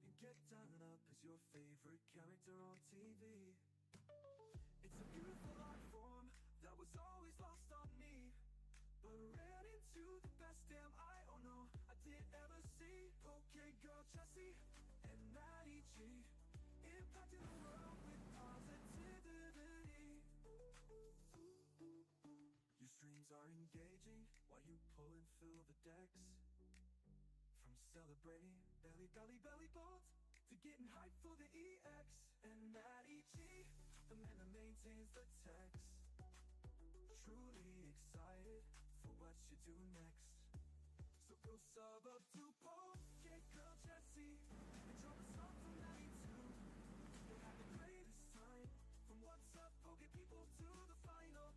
And get done up as your favorite character on TV? It's a beautiful art form that was always lost on me, but ran into the best damn I don't know I did ever see. Girl Jessie and Maddie G impacting the world with positivity. Your streams are engaging while you pull and fill the decks. From celebrating belly balls to getting hyped for the EX. And Maddie G, the man that maintains the text. Truly excited for what you do next. So go sub up to Girl Jessie and drop a song from 92. We'll have the greatest time from what's up, Poke people to the final.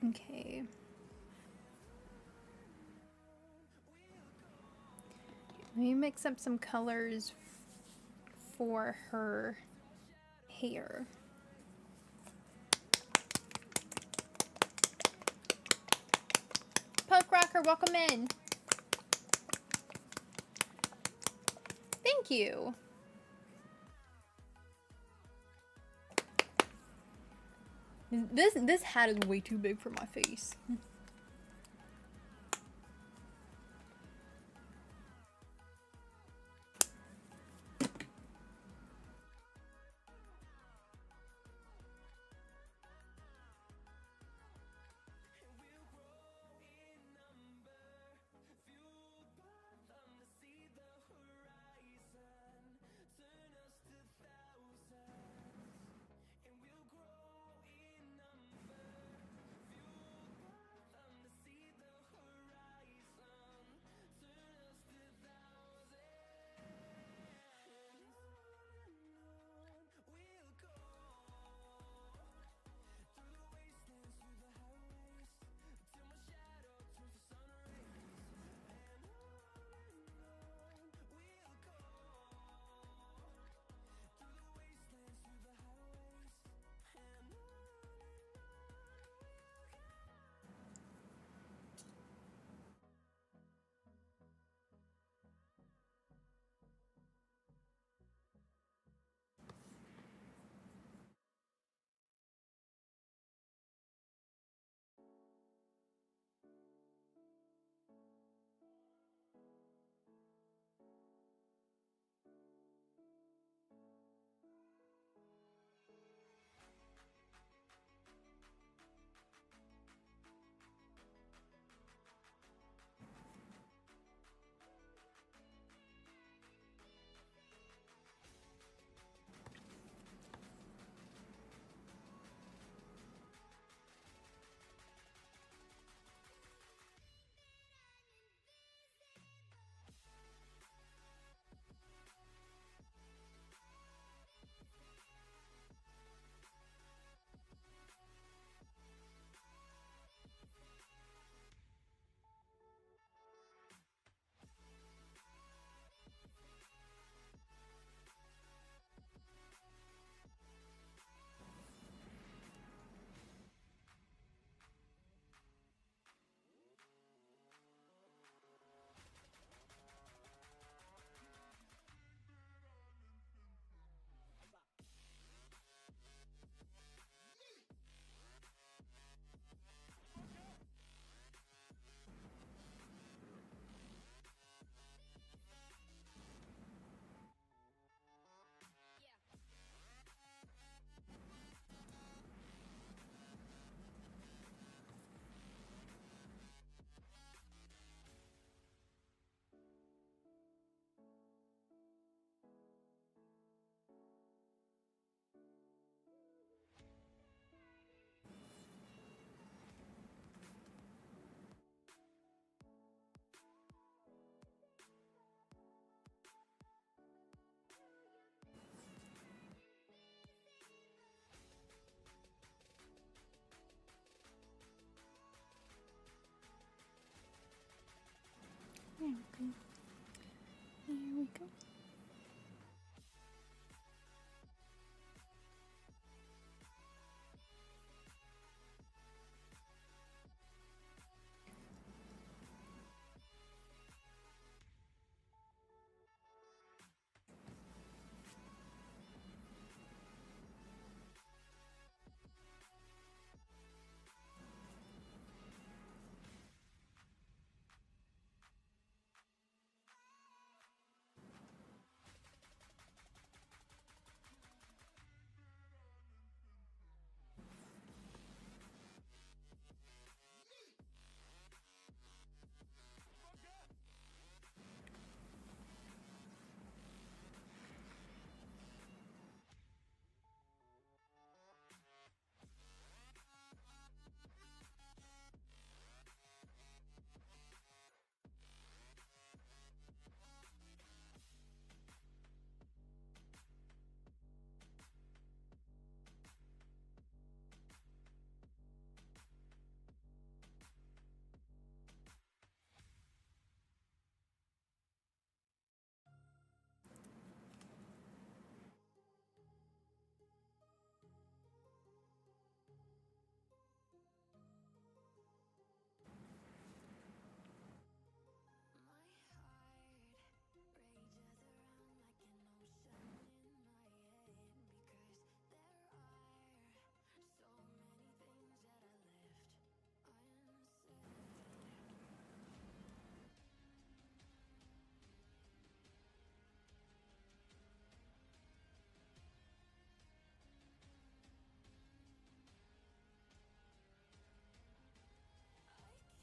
Okay. Let me mix up some colors for her hair. Punk Rocker, welcome in. Thank you. This hat is way too big for my face.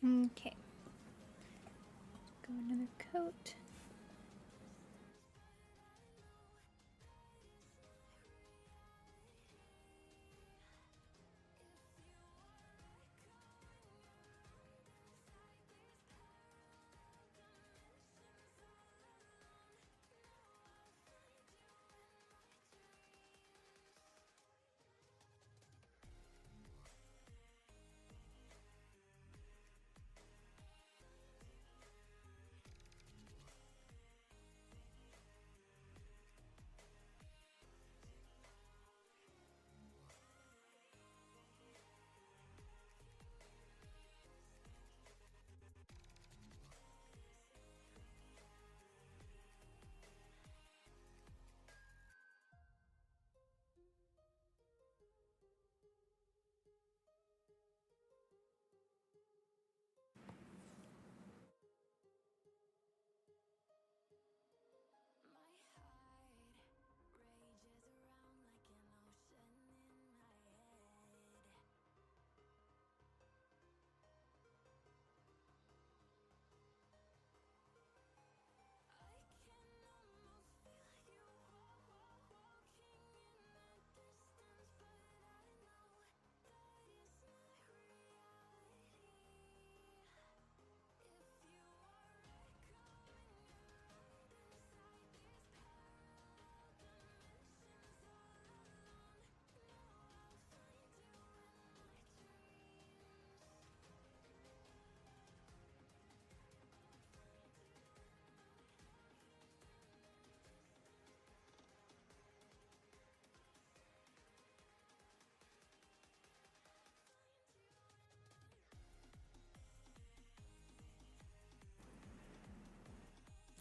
Okay. Go another coat.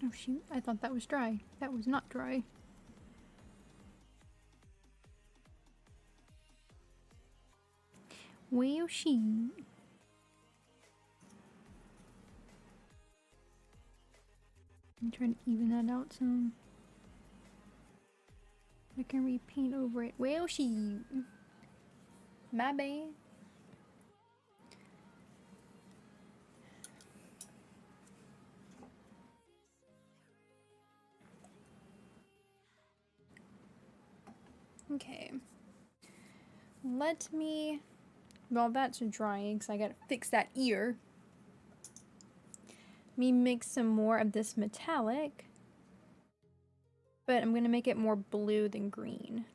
Oh shoot, I thought that was dry. That was not dry. Well, shoot. I'm trying to even that out some. I can repaint over it. Well, shoot. My bad. Okay. Let me... Well, that's drying, so I gotta fix that ear. Me mix some more of this metallic. But I'm gonna make it more blue than green.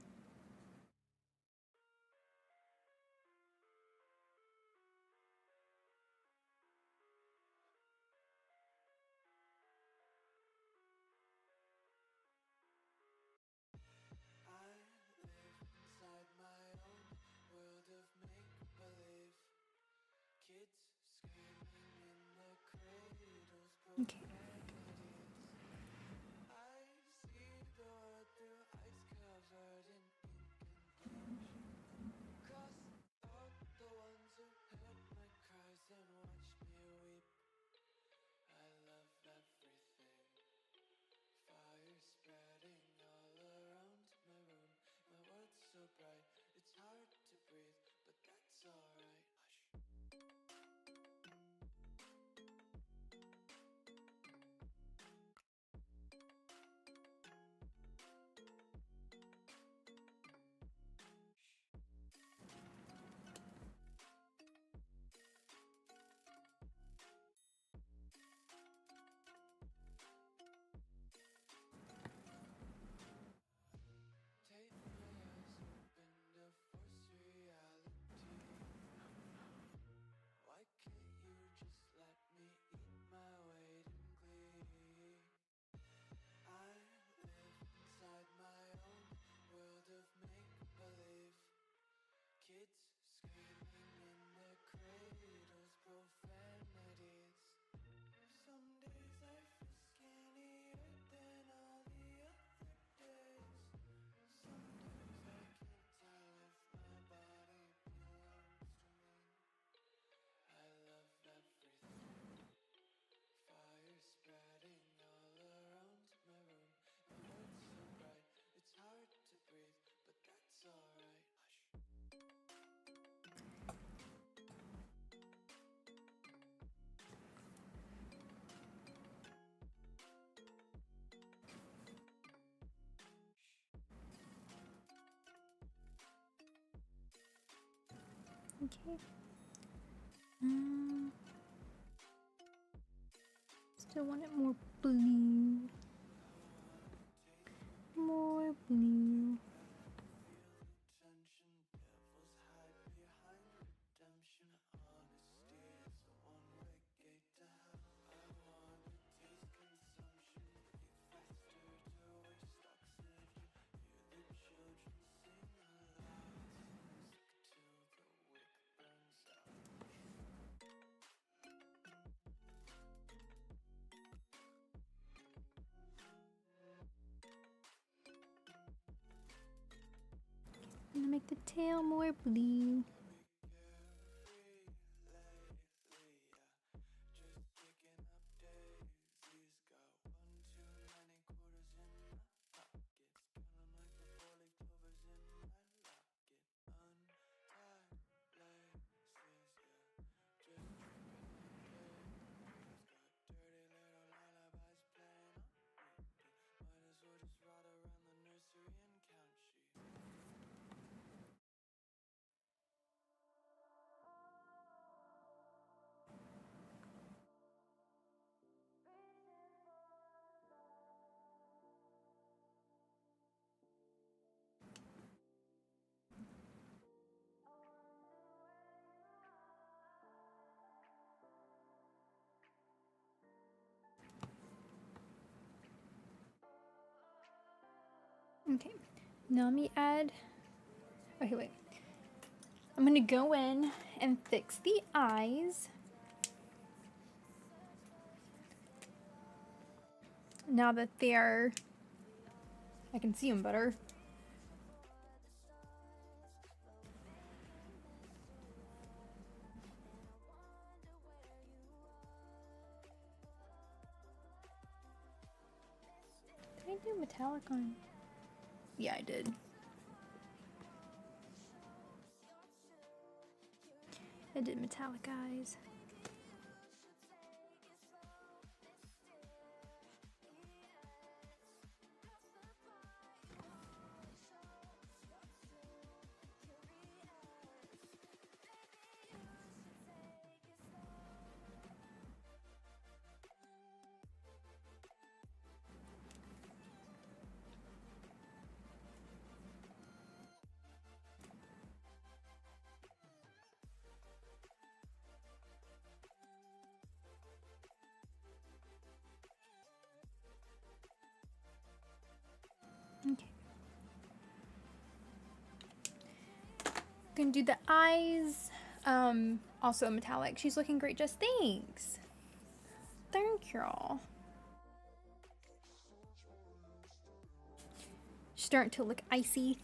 Okay. Okay. Still want it more blue. More blue. I'm gonna make the tail more blue. Okay, now let me add. Okay, wait. I'm gonna go in and fix the eyes. Now that they're, I can see them better. Did I do metallic on? Yeah, I did. I did metallic eyes. Okay. Gonna do the eyes. Also metallic. She's looking great. Just thanks. Thank y'all. Starting to look icy.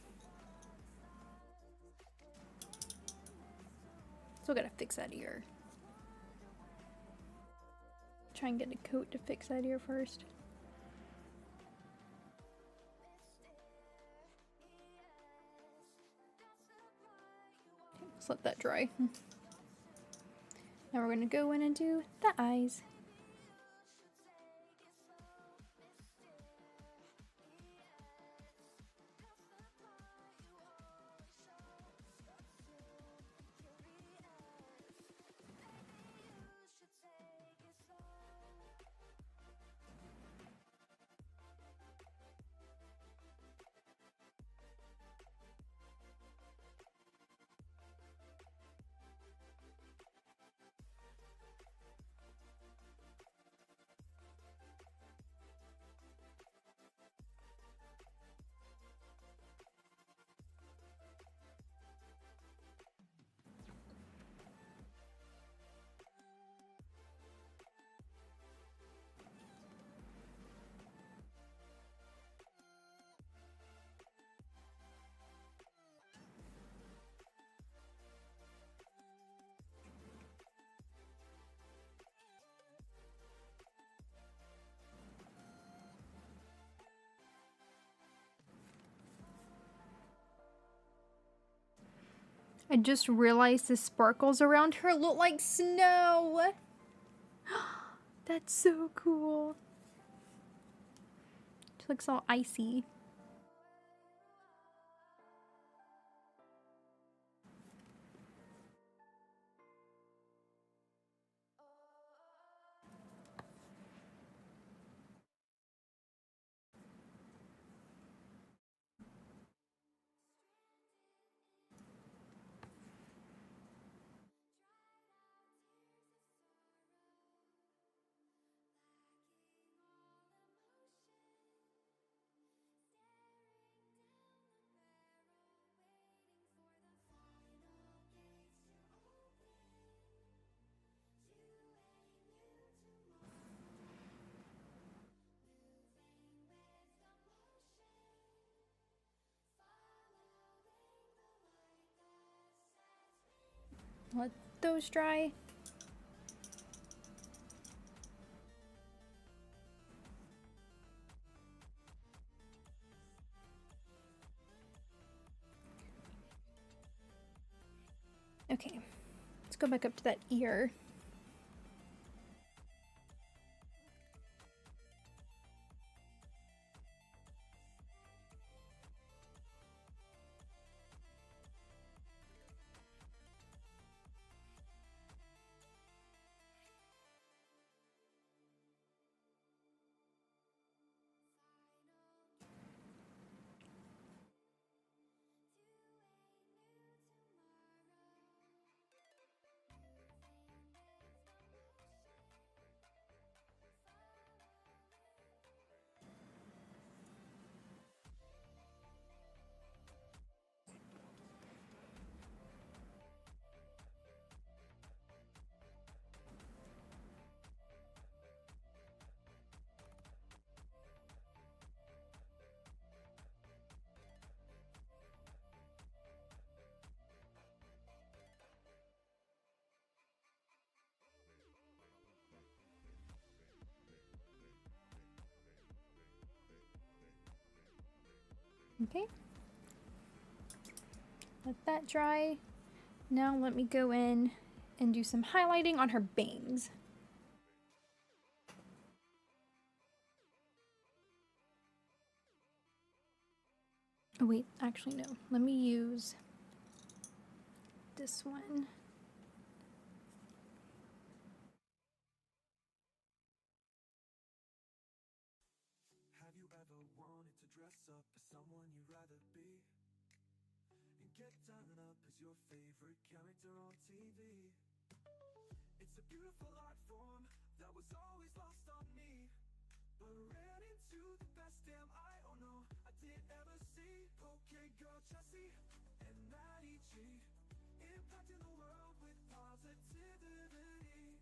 Still gotta fix that ear. Try and get a coat to fix that ear first. Okay, let's let that dry. Now we're gonna go in and do the eyes. I just realized the sparkles around her look like snow. That's so cool. She looks all icy. Let those dry. Okay, let's go back up to that ear. Okay. Let that dry. Now let me go in and do some highlighting on her bangs. Oh wait, actually no. Let me use this one. Have you ever wanted to dress up as someone you'd rather be? And get done up as your favorite character on TV? It's a beautiful art form that was always lost on me, but ran into the best damn I did ever see. Girl Jessie and Maddie G, impacting the world with positivity.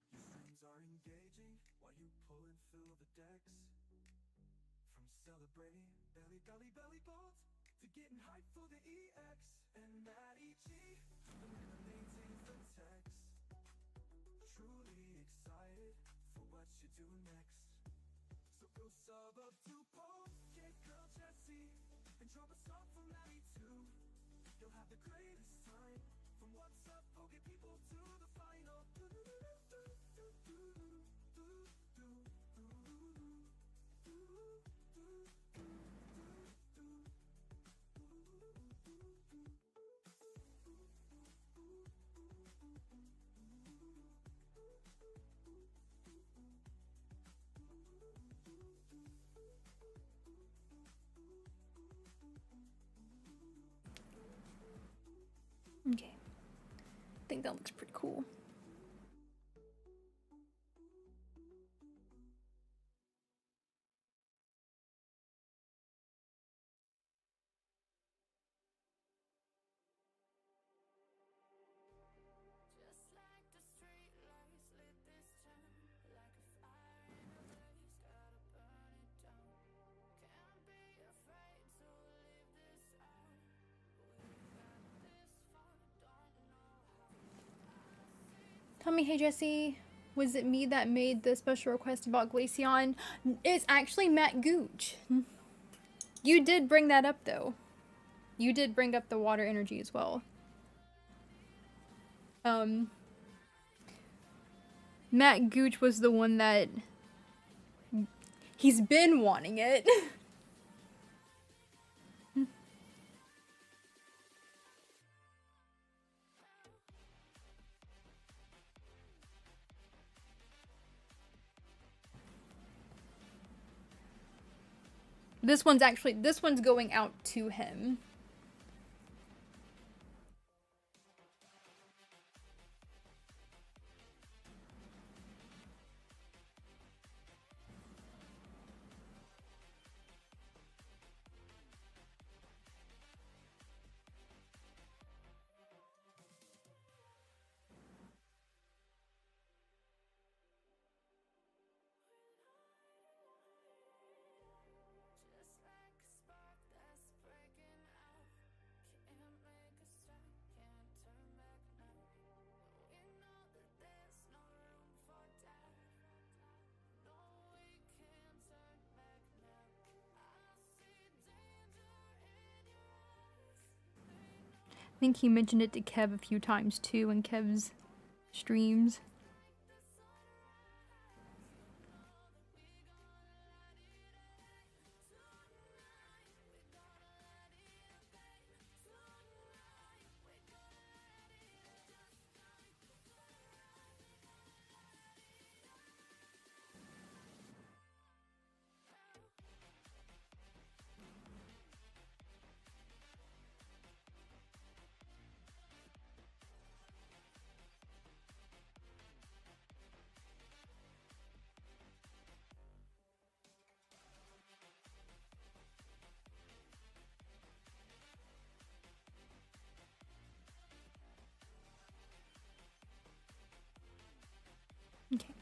Your friends are engaging while you pull and fill the decks. From celebrating belly balls to getting hyped for the EX. And Maddie G eliminating the text. Truly excited for what you do next. So go sub up to Girl Jessie and drop a song for Maddie too. You'll have the greatest time. From what's up, Poke people to the final. Okay. I think that looks pretty cool. Tell me, hey Jesse, was it me that made the special request about Glaceon? It's actually Matt Gooch. You did bring that up though. You did bring up the water energy as well. Matt Gooch was the one that he's been wanting it. This one's going out to him. think he mentioned it to Kev a few times too in Kev's streams. Okay.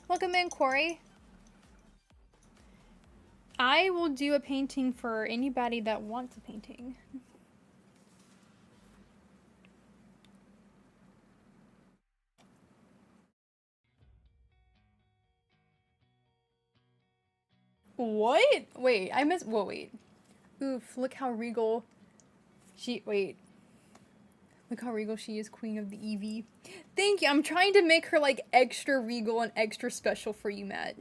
Welcome in, Corey. I will do a painting for anybody that wants a painting. What? Wait, I missed. Whoa, wait. Oof, look how regal wait. Look how regal she is, Queen of the Eevee. Thank you. I'm trying to make her like extra regal and extra special for you, Matt.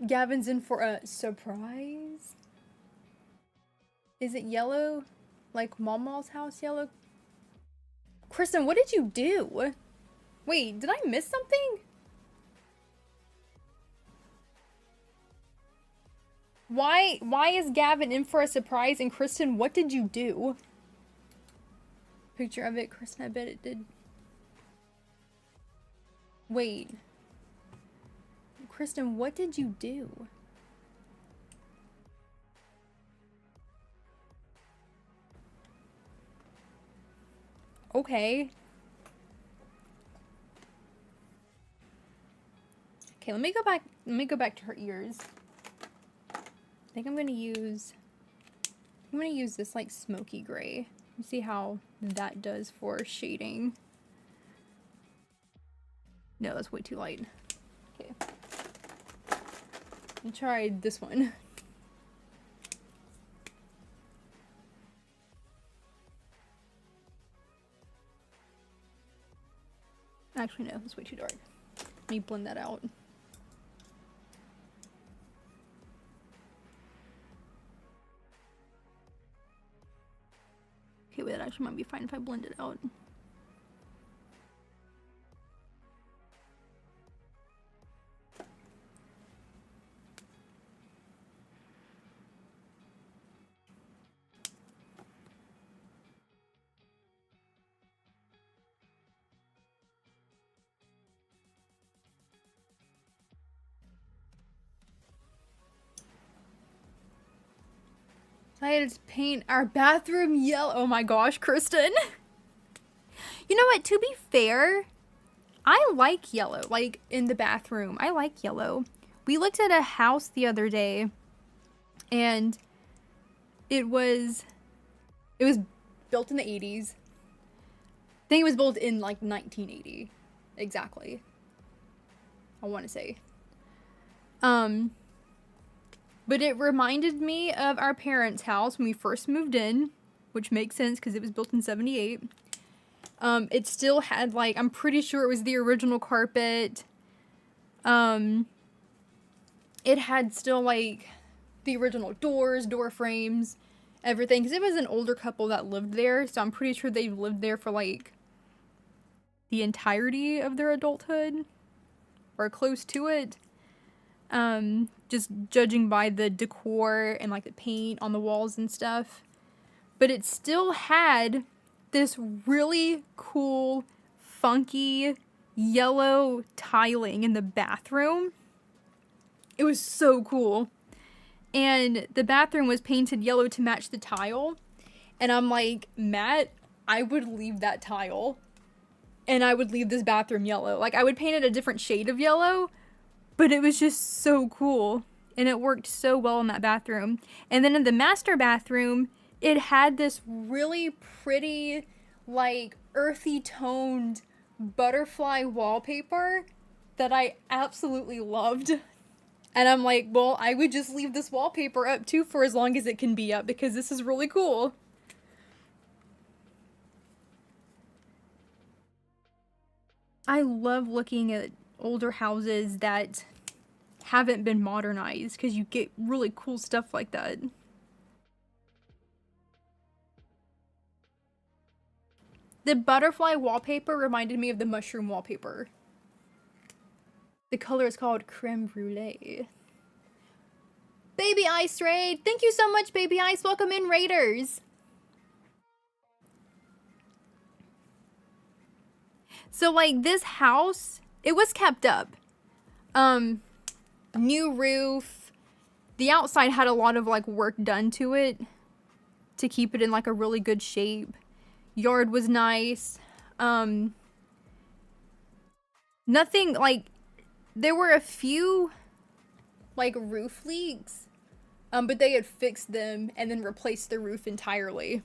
Gavin's in for a surprise. Is it yellow? Like Mama's house yellow? Kristen, what did you do? Wait, did I miss something? Why is Gavin in for a surprise? And Kristen, what did you do? Picture of it, Kristen, I bet it did. Wait. Kristen, what did you do? Okay. Okay, let me go back to her ears. I think I'm gonna use this like smoky gray. See how that does for shading. No, that's way too light. Okay. I'll try this one. Actually, no, it's way too dark. Let me blend that out. Okay, wait, that actually might be fine if I blend it out. I had to paint our bathroom yellow. Oh my gosh, Kristen. You know what? To be fair, I like yellow. Like, in the bathroom. I like yellow. We looked at a house the other day, and it was built in the 80s. I think it was built in, like, 1980. Exactly. I want to say. But it reminded me of our parents' house when we first moved in, which makes sense because it was built in 78. It still had, like, I'm pretty sure it was the original carpet. It had still, like, the original doors, door frames, everything. Because it was an older couple that lived there, so I'm pretty sure they've lived there for, like, the entirety of their adulthood. Or close to it. Just judging by the decor and, like, the paint on the walls and stuff. But it still had this really cool, funky, yellow tiling in the bathroom. It was so cool. And the bathroom was painted yellow to match the tile. And I'm like, Matt, I would leave that tile. And I would leave this bathroom yellow. Like, I would paint it a different shade of yellow. But it was just so cool. And it worked so well in that bathroom. And then in the master bathroom, it had this really pretty, like earthy toned butterfly wallpaper that I absolutely loved. And I'm like, well, I would just leave this wallpaper up too for as long as it can be up because this is really cool. I love looking at older houses that haven't been modernized because you get really cool stuff like that. The butterfly wallpaper reminded me of the mushroom wallpaper. The color is called creme brulee. Baby Ice Raid! Thank you so much, Baby Ice. Welcome in, Raiders. So, like, this house, it was kept up. New roof. The outside had a lot of, like, work done to it to keep it in, like, a really good shape. Yard was nice. Nothing, like, there were a few, like, roof leaks, but they had fixed them and then replaced the roof entirely.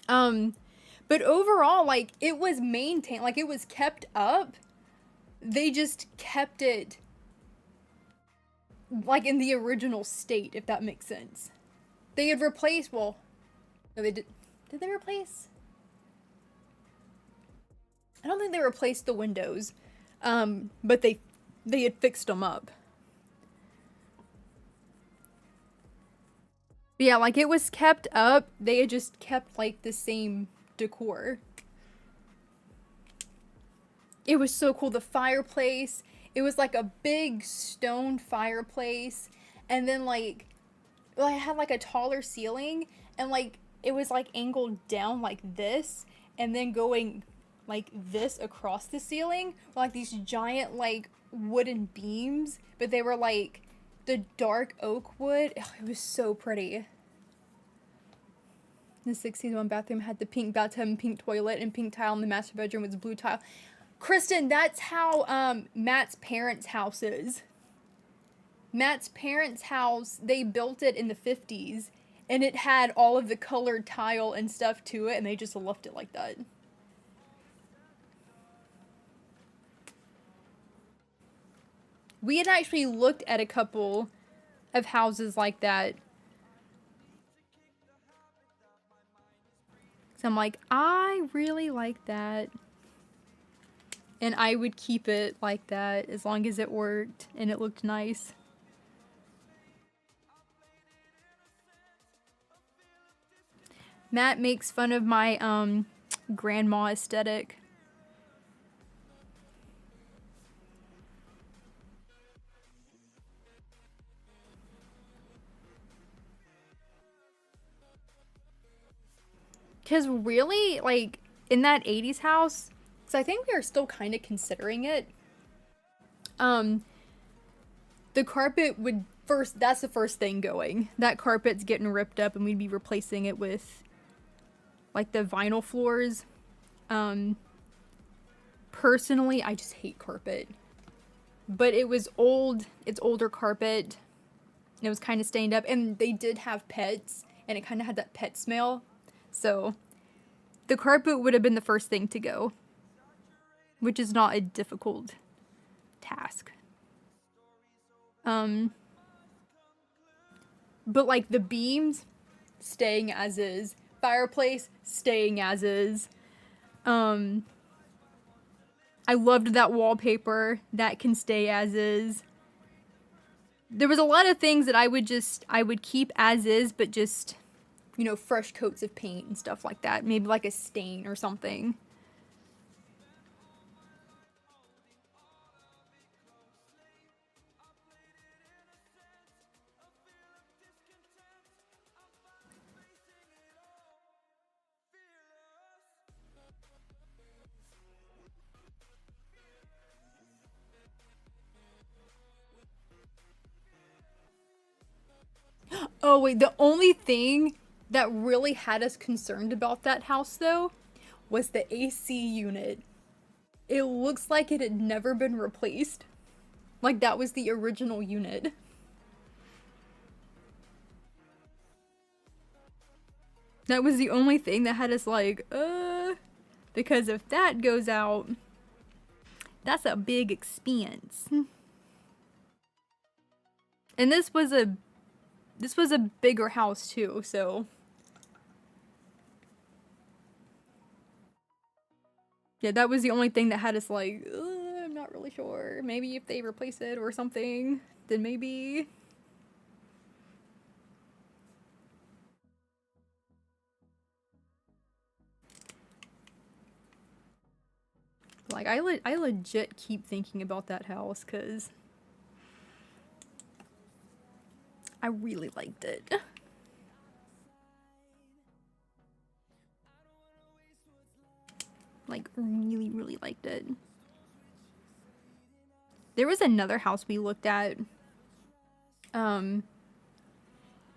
But overall, like, it was maintained, like, it was kept up. They just kept it, like, in the original state, if that makes sense. They had replaced, well, no, they did they replace? I don't think they replaced the windows, but they had fixed them up. But yeah, like, it was kept up. They had just kept, like, the same decor. It was so cool. The fireplace, it was like a big stone fireplace, and then, like, well, it had, like, a taller ceiling, and, like, it was, like, angled down like this, and then going like this across the ceiling, like these giant, like, wooden beams, but they were, like, the dark oak wood. Ugh, it was so pretty. The 61 bathroom had the pink bathtub and pink toilet and pink tile, and the master bedroom was blue tile. Kristen, that's how Matt's parents' house is. Matt's parents' house, they built it in the 50s, and it had all of the colored tile and stuff to it, and they just left it like that. We had actually looked at a couple of houses like that. So I'm like, I really like that. And I would keep it like that as long as it worked and it looked nice. Matt makes fun of my grandma aesthetic. Because really, like, in that 80s house, because I think we are still kind of considering it, the carpet would first, that's the first thing going. That carpet's getting ripped up and we'd be replacing it with, like, the vinyl floors. Personally, I just hate carpet. But it was old, it's older carpet, and it was kind of stained up, and they did have pets, and it kind of had that pet smell. So, the carpet would have been the first thing to go, which is not a difficult task. But, like, the beams, staying as is. Fireplace, staying as is. I loved that wallpaper. That can stay as is. There was a lot of things that I would keep as is, but just, you know, fresh coats of paint and stuff like that. Maybe like a stain or something. Oh, wait, the only thing that really had us concerned about that house, though, was the AC unit. It looks like it had never been replaced. Like, that was the original unit. That was the only thing that had us like, because if that goes out, that's a big expense. And this was a bigger house too, so yeah, that was the only thing that had us like, I'm not really sure. Maybe if they replace it or something, then maybe. Like, I legit keep thinking about that house, because I really liked it. Like, really, really liked it. There was another house we looked at.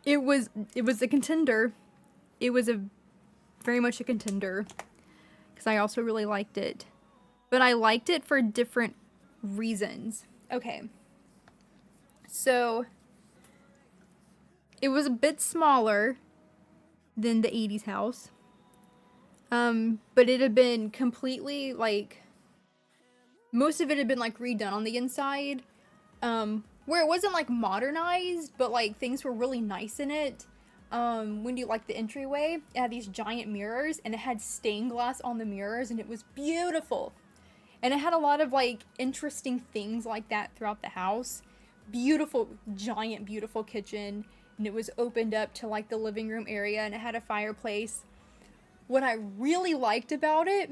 It was a contender. It was very much a contender, because I also really liked it. But I liked it for different reasons. Okay. So, it was a bit smaller than the 80s house. But it had been completely, like, most of it had been, like, redone on the inside. Where it wasn't, like, modernized, but, like, things were really nice in it. When you, like, the entryway, it had these giant mirrors, and it had stained glass on the mirrors, and it was beautiful. And it had a lot of, like, interesting things like that throughout the house. Beautiful, giant, beautiful kitchen. And it was opened up to, like, the living room area, and it had a fireplace. What I really liked about it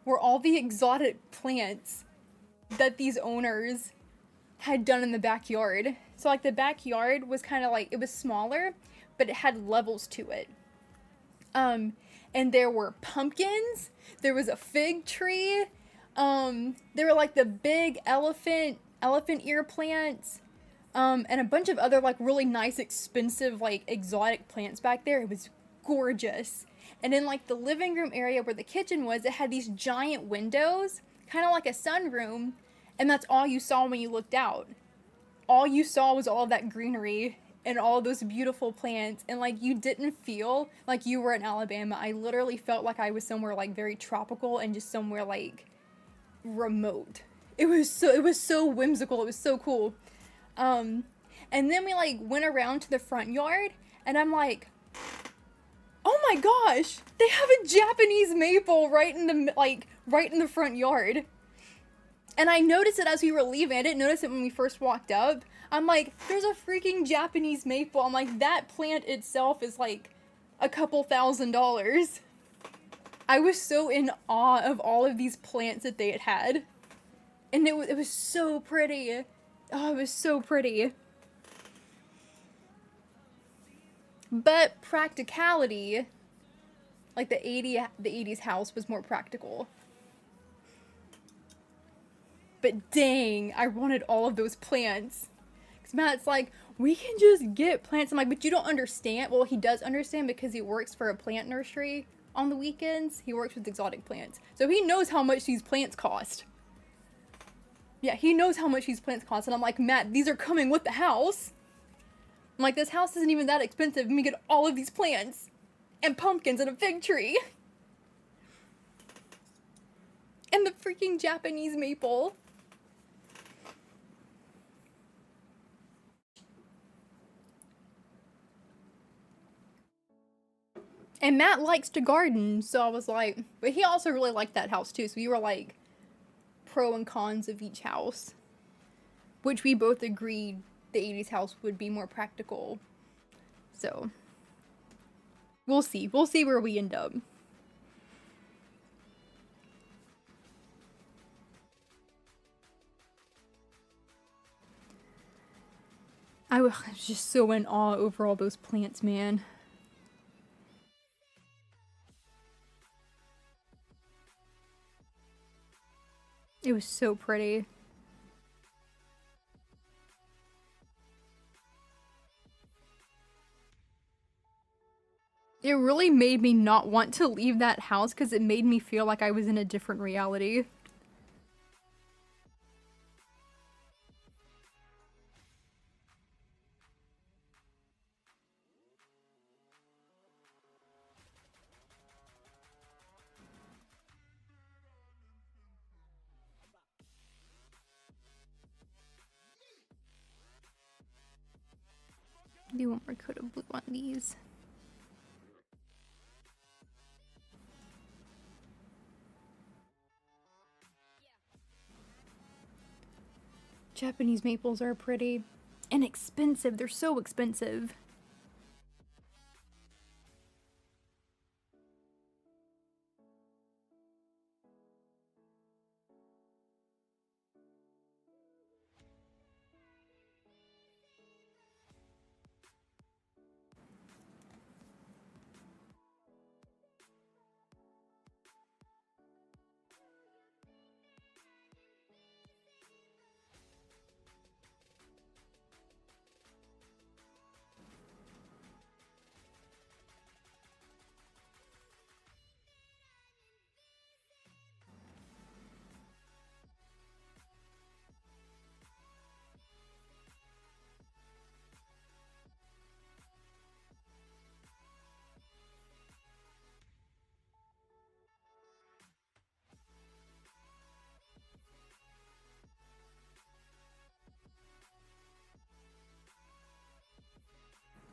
were all the exotic plants that these owners had done in the backyard. So, like, the backyard was kind of like, it was smaller, but it had levels to it. And there were pumpkins. There was a fig tree. There were, like, the big elephant ear plants. And a bunch of other, like, really nice, expensive, like, exotic plants back there. It was gorgeous. And in, like, the living room area where the kitchen was, it had these giant windows, kind of like a sunroom, and that's all you saw when you looked out. All you saw was all of that greenery and all those beautiful plants, and, like, you didn't feel like you were in Alabama. I literally felt like I was somewhere, like, very tropical and just somewhere, like, remote. It was so whimsical. It was so cool. And then we, like, went around to the front yard, and I'm like, oh my gosh, they have a Japanese maple right in the front yard. And I noticed it as we were leaving. I didn't notice it when we first walked up. I'm like, there's a freaking Japanese maple. I'm like, that plant itself is like a couple $1,000s. I was so in awe of all of these plants that they had. And it was so pretty. Oh, it was so pretty. But practicality, like the 80s house was more practical. But dang, I wanted all of those plants. Because Matt's like, we can just get plants. I'm like, but you don't understand. Well, he does understand because he works for a plant nursery on the weekends. He works with exotic plants. So he knows how much these plants cost. Yeah, he knows how much these plants cost. And I'm like, Matt, these are coming with the house. I'm like, this house isn't even that expensive, and we get all of these plants, and pumpkins, and a fig tree. And the freaking Japanese maple. And Matt likes to garden, so I was like, but he also really liked that house too, so we were like, pro and cons of each house. Which we both agreed the 80s house would be more practical. So, we'll see. We'll see where we end up. I was just so in awe over all those plants, man. It was so pretty. It really made me not want to leave that house because it made me feel like I was in a different reality. Do one more coat of blue on these. Japanese maples are pretty and expensive. They're so expensive.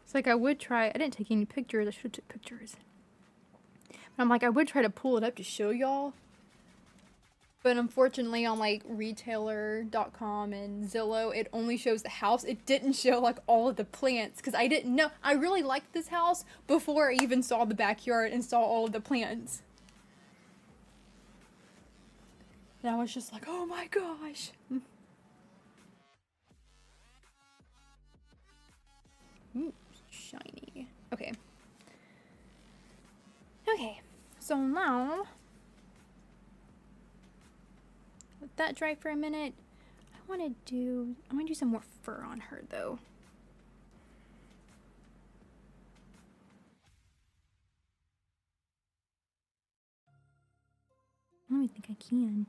It's like I would try, I didn't take any pictures, I should have took pictures. But I'm like, I would try to pull it up to show y'all. But unfortunately on like retailer.com and Zillow, it only shows the house. It didn't show like all of the plants because I didn't know. I really liked this house before I even saw the backyard and saw all of the plants. And I was just like, oh my gosh. Ooh, shiny. Okay. Okay, so now let that dry for a minute. I'm gonna do some more fur on her though. I don't even think I can.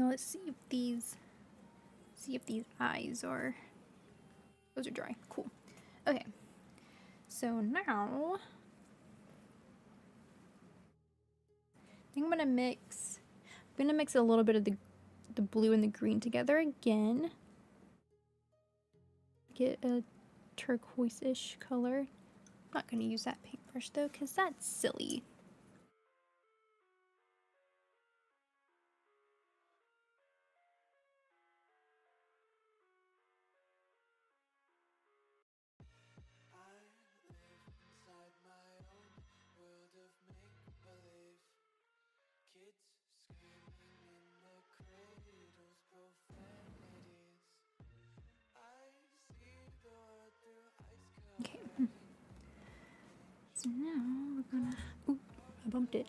Now let's see if these eyes those are dry. Cool. Okay. So now I think I'm gonna mix a little bit of the blue and the green together again. Get a turquoise-ish color. I'm not gonna use that paintbrush though, because that's silly. Okay. So now we're gonna. Ooh, I bumped it.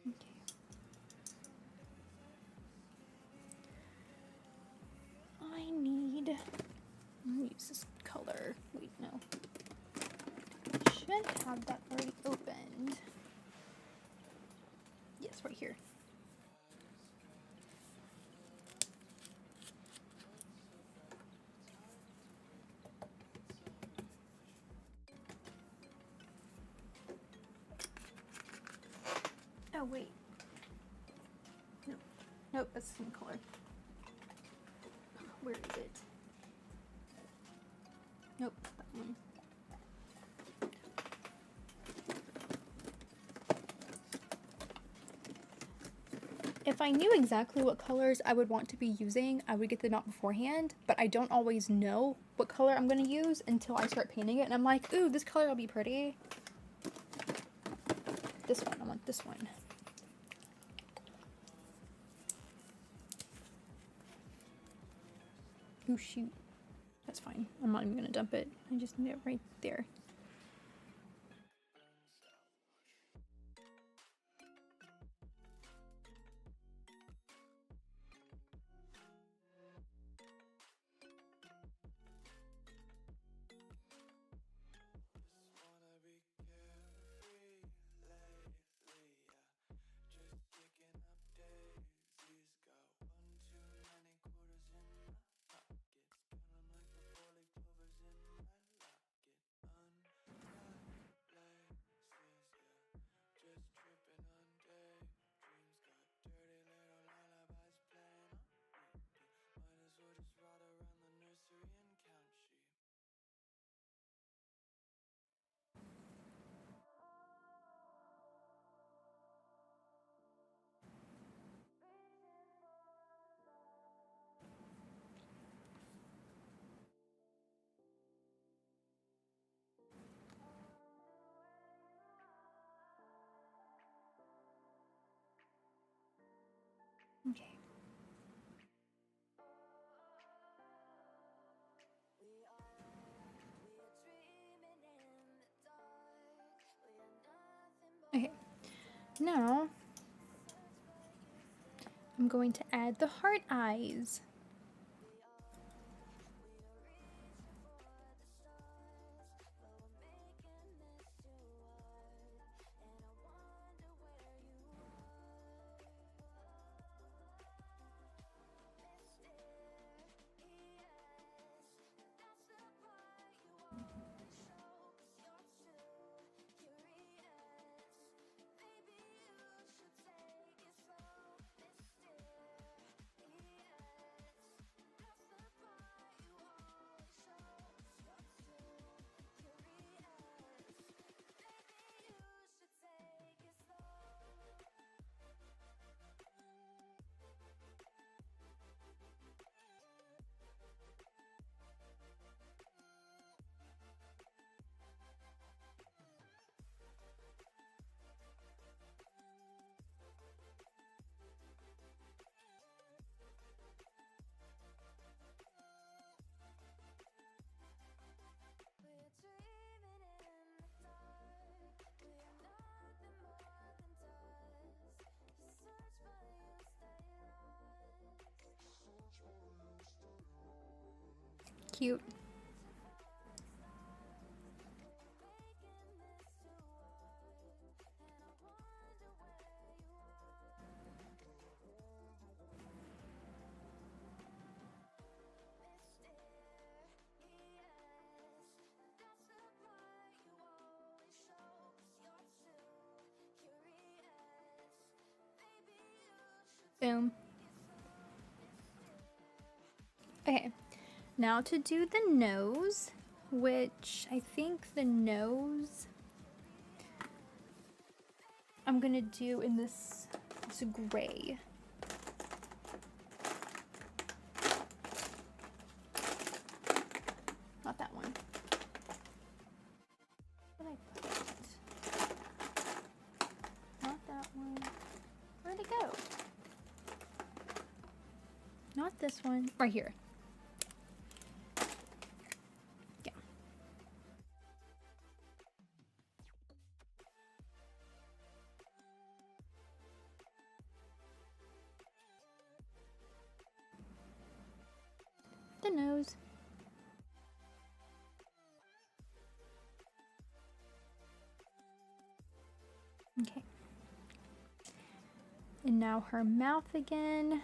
Okay. I'm gonna use this color. Wait, no. I should have that already opened. Yes, right here. Oh, wait. No. Nope, that's the same color. Where is it? Nope, that one. If I knew exactly what colors I would want to be using, I would get them out beforehand, but I don't always know what color I'm going to use until I start painting it, and I'm like, ooh, this color will be pretty. This one, I want this one. Ooh, shoot. That's fine. I'm not even going to dump it. I just need it right there. Okay. Okay. Now, I'm going to add the heart eyes. cute. Boom. Okay, now to do the nose, which I think the nose I'm gonna do in this gray. Not that one. Where'd I put it? Not that one. Where'd it go? Not this one. Right here. Yeah. The nose. Okay. And now her mouth again.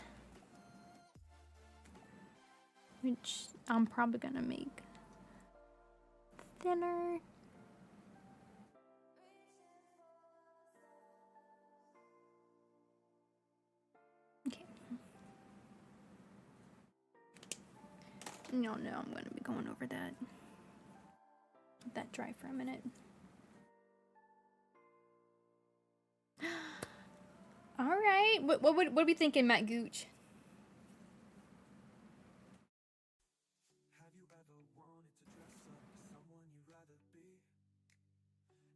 Which I'm probably gonna make thinner. Okay. No, I'm gonna be going over that. Let that dry for a minute. All right. What are we thinking, Matt Gooch? Have you ever wanted to dress up as someone you'd rather be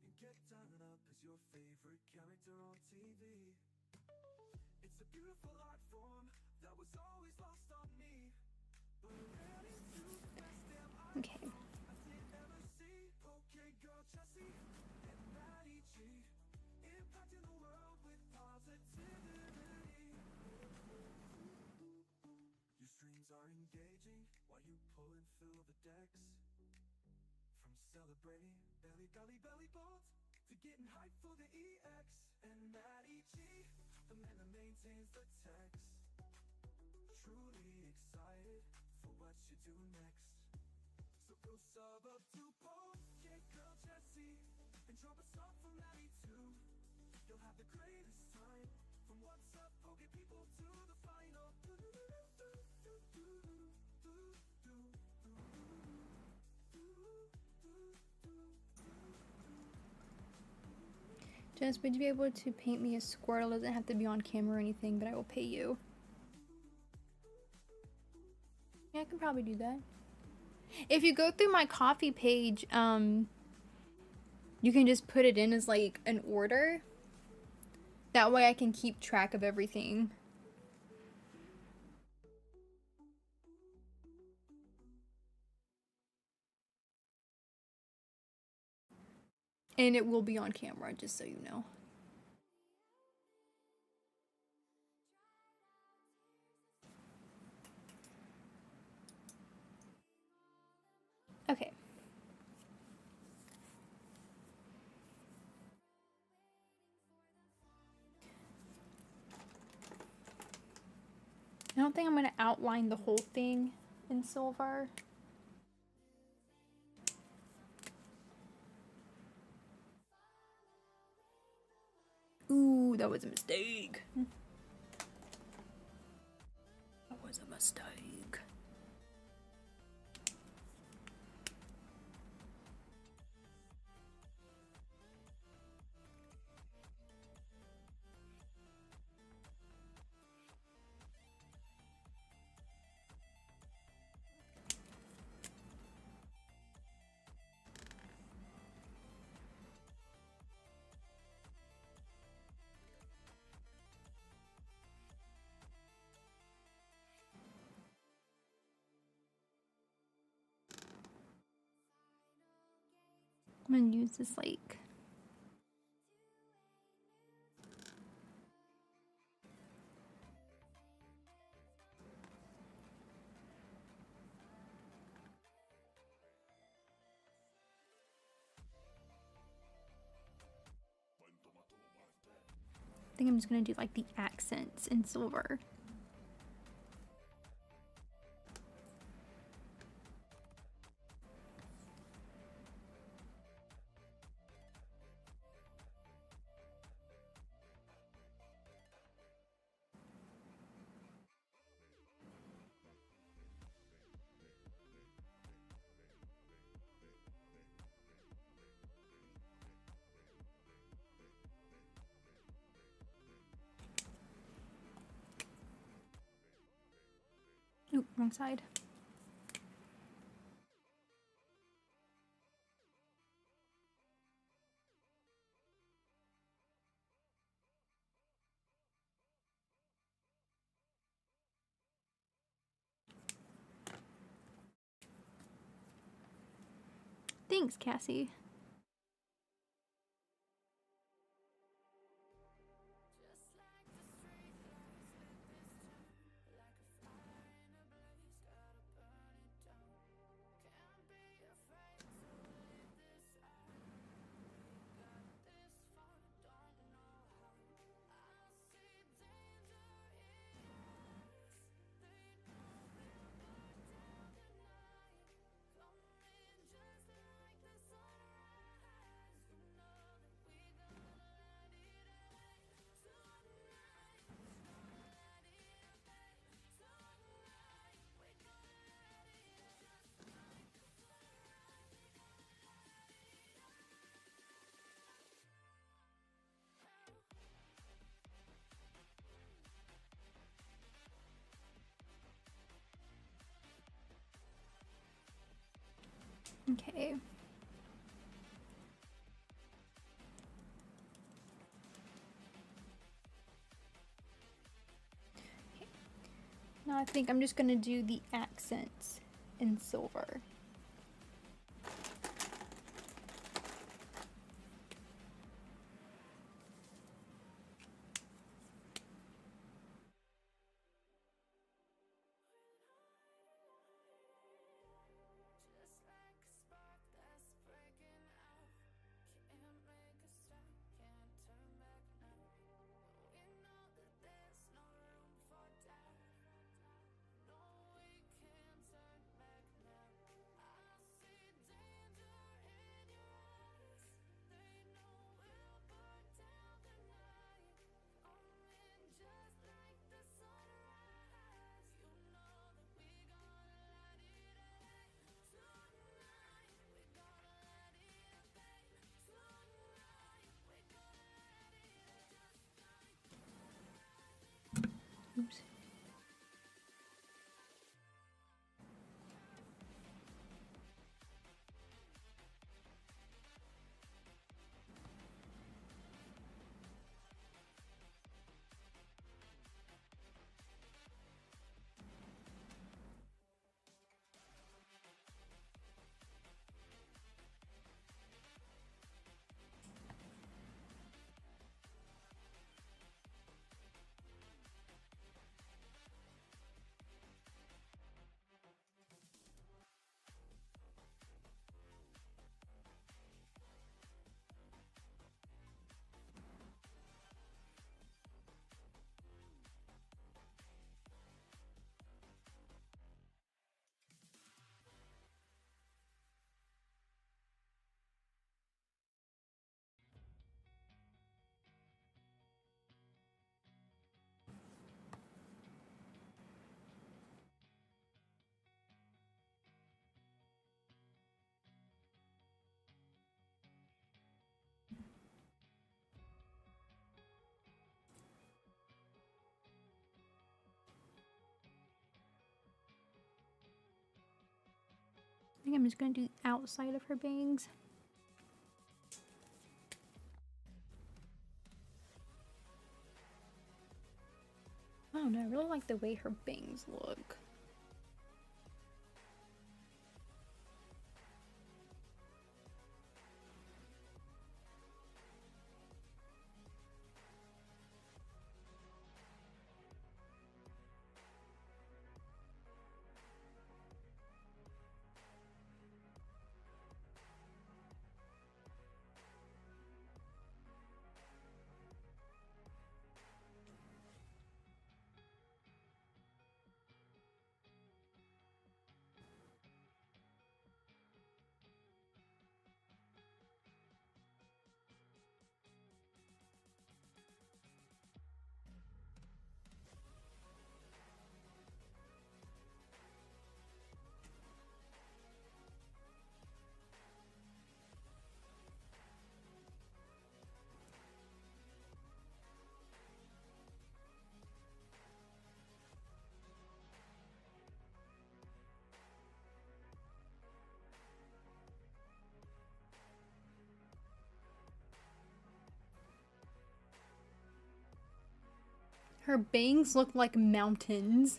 and get done up as your favorite character on TV? It's a beautiful art form that was always lost on me, but really to the best damn art Okay. I did ever see. Girl Jessie and Maddie G impacting the world with positivity. Your streams are engaging while you pull and fill the decks. From celebrating belly balls to getting hyped for the EX. And Maddie G, the man that maintains the text. Truly excited for what you do next. So go sub up to Girl Jessie and drop a song for Maddie too. You'll have the greatest time. From what's up, Poke people to the final. Jess, would you be able to paint me a squirrel? It doesn't have to be on camera or anything, but I will pay you. Yeah, I can probably do that. If you go through my coffee page, you can just put it in as like an order. That way I can keep track of everything. And it will be on camera, just so you know. Okay. I don't think I'm going to outline the whole thing in silver. Ooh, that was a mistake. That was a mistake. I'm gonna use this like think I'm just gonna do like the accents in silver. Oop, wrong side. Thanks, Cassie. Okay. Now I think I'm just gonna do the accents in silver. Oops. I think I'm just gonna do the outside of her bangs. I don't know, I really like the way her bangs look. Her bangs look like mountains.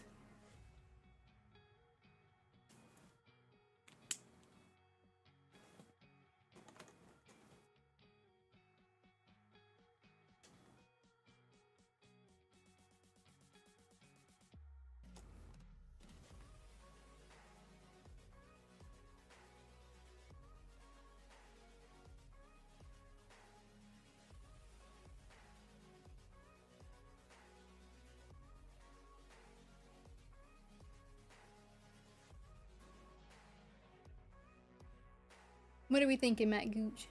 What are we thinking, Matt Gooch?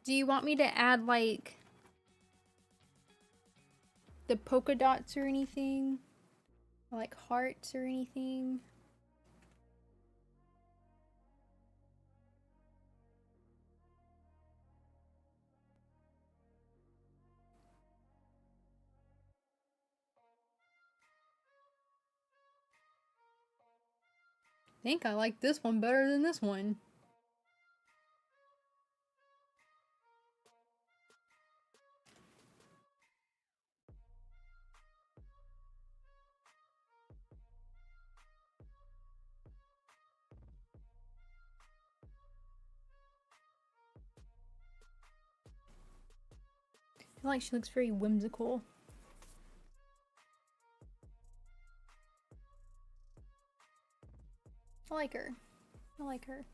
Do you want me to add, like, the polka dots or anything? Or, like, hearts or anything? I think I like this one better than this one. I feel like she looks very whimsical. I like her. I like her.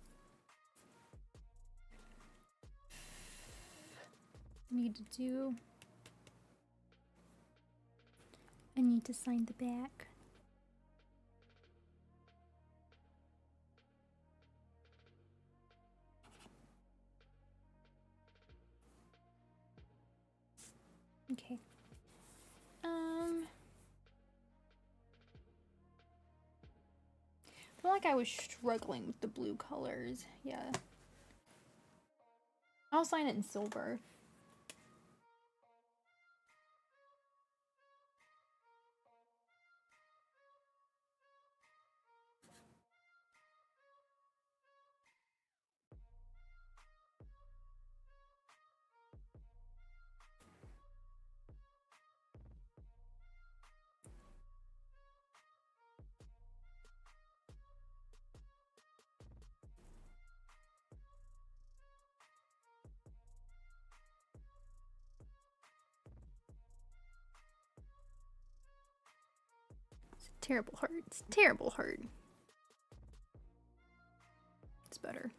I need to sign the back. Okay. I feel like I was struggling with the blue colors. Yeah. I'll sign it in silver. Terrible heart. It's terrible heart. It's better.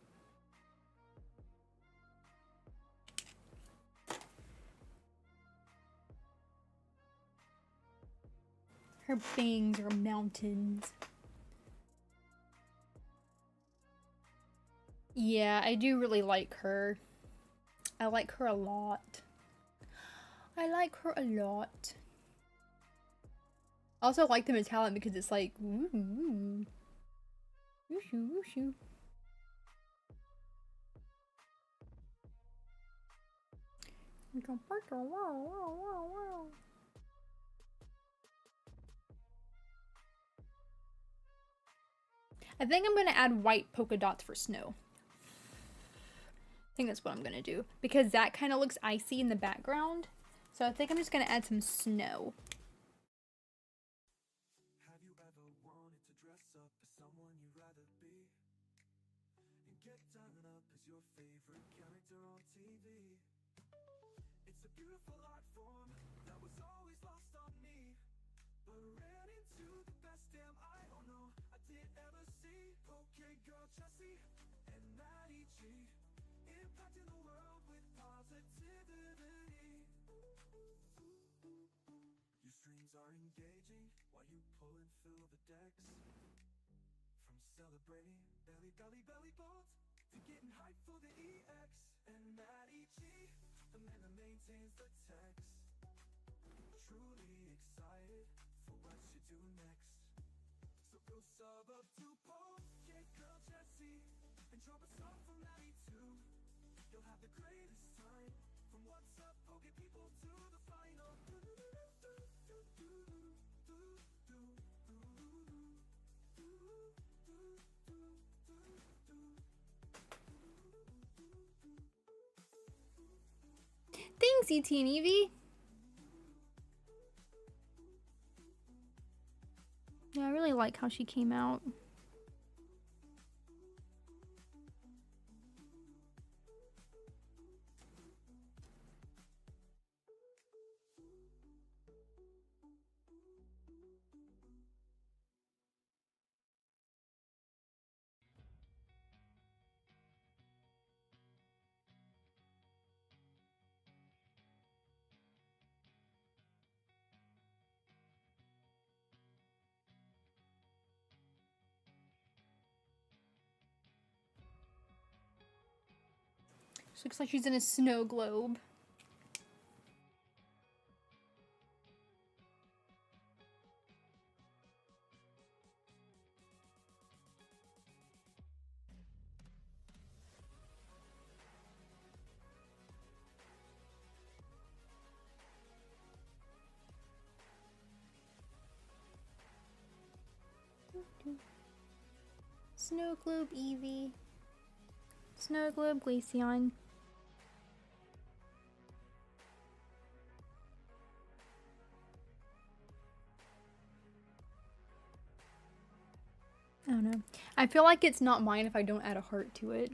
Her bangs are mountains. Yeah, I do really like her. I like her a lot. I like her a lot. I also like the metallic because it's like, ooh. Woo-shoo, woo-shoo. I think I'm gonna add white polka dots for snow. I think that's what I'm gonna do because that kind of looks icy in the background. So I think I'm just gonna add some snow. Have you ever wanted to dress up as someone you'd rather be and get done up as your favorite character on TV? It's a beautiful art form that was always lost on me, but ran into the best damn I don't know I did ever see. Okay, girl, Jessie and Maddie G, impacting the world with positivity. Your streams are engaging while you pull and fill the decks. From celebrating belly balls to getting hyped for the EX. And Maddie G, the man that maintains the text. Truly excited for what you do next. So go sub up to Poke Girl Jessie and drop a song for Maddie too. You'll have the greatest time. From what's up, Poke people to the final. Thanks, ET and Evie. Yeah, I really like how she came out. She looks like she's in a snow globe. Snow globe Eevee. Snow globe Glaceon. I don't know. I feel like it's not mine if I don't add a heart to it.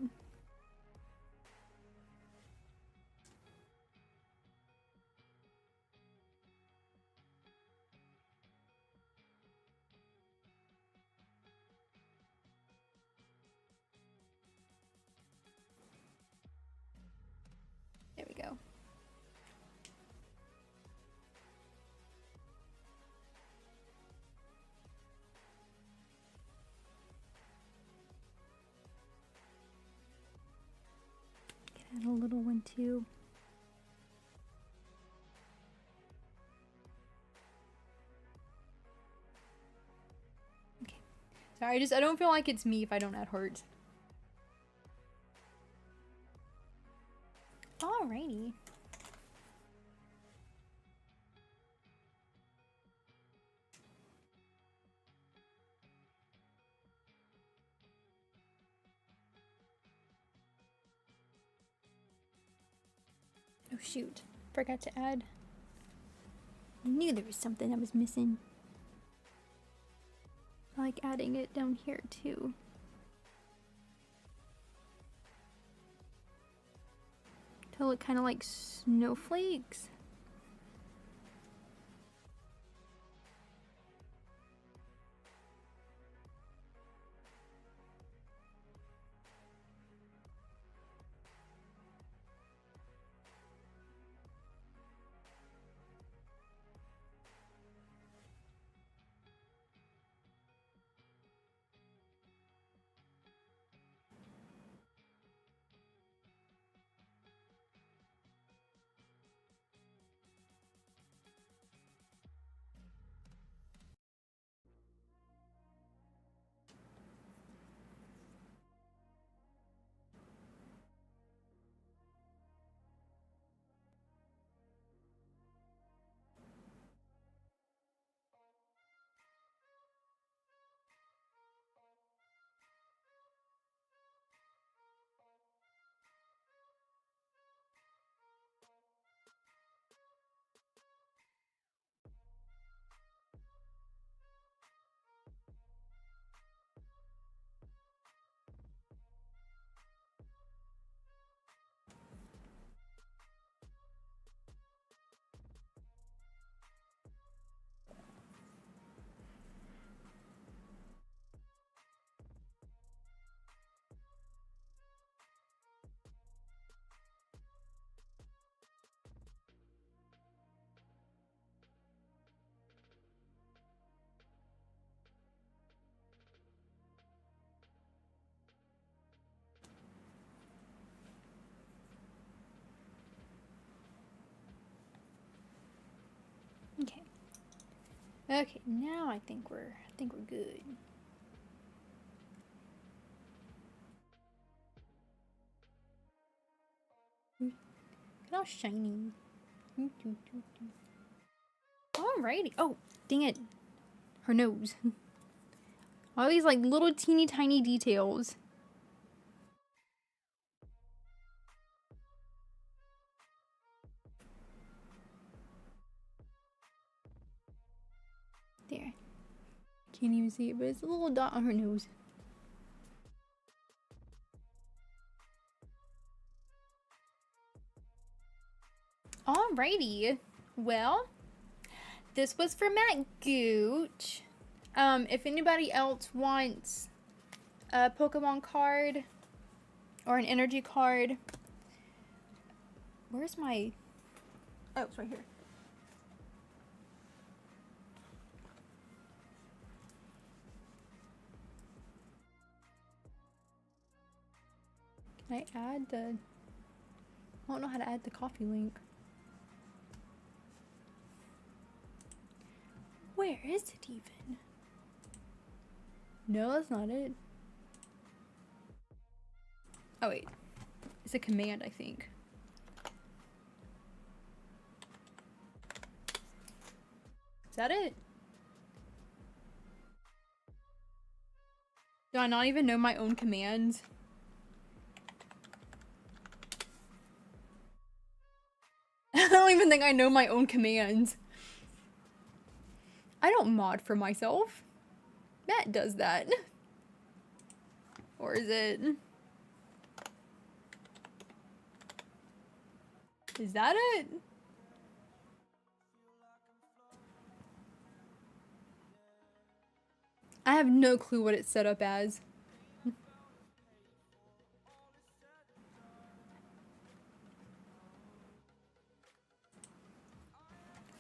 There we go. Add a little one too. Okay. Sorry, I don't feel like it's me if I don't add hearts. Alrighty. Oh shoot, forgot to add. I knew there was something I was missing. I like adding it down here too. To look kind of like snowflakes. Okay. Okay, now I think we're good. How shiny. Alrighty. Oh, dang it. Her nose. All these like little teeny tiny details. There. Can't even see it, but it's a little dot on her nose. Alrighty. Well, this was for Matt Gooch. If anybody else wants a Pokemon card or an energy card, where's my... Oh, it's right here. Can I add the... I don't know how to add the coffee link. Where is it even? No, that's not it. Oh wait. It's a command, I think. Is that it? Do I not even know my own commands? I don't even think I know my own commands. I don't mod for myself. Matt does that. Or is it? Is that it? I have no clue what it's set up as.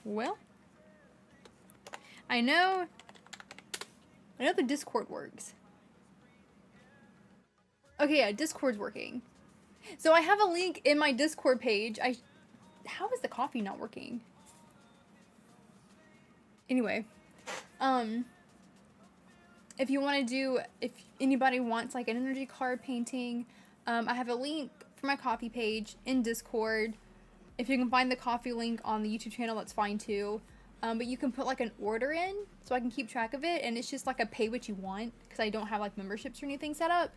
Well, I know the Discord works. Okay, yeah, Discord's working. So I have a link in my Discord page. How is the coffee not working? Anyway, if you want to do, if anybody wants like an energy card painting, I have a link for my coffee page in Discord. If you can find the coffee link on the YouTube channel, that's fine too. But you can put like an order in so I can keep track of it, and it's just like a pay what you want because I don't have like memberships or anything set up.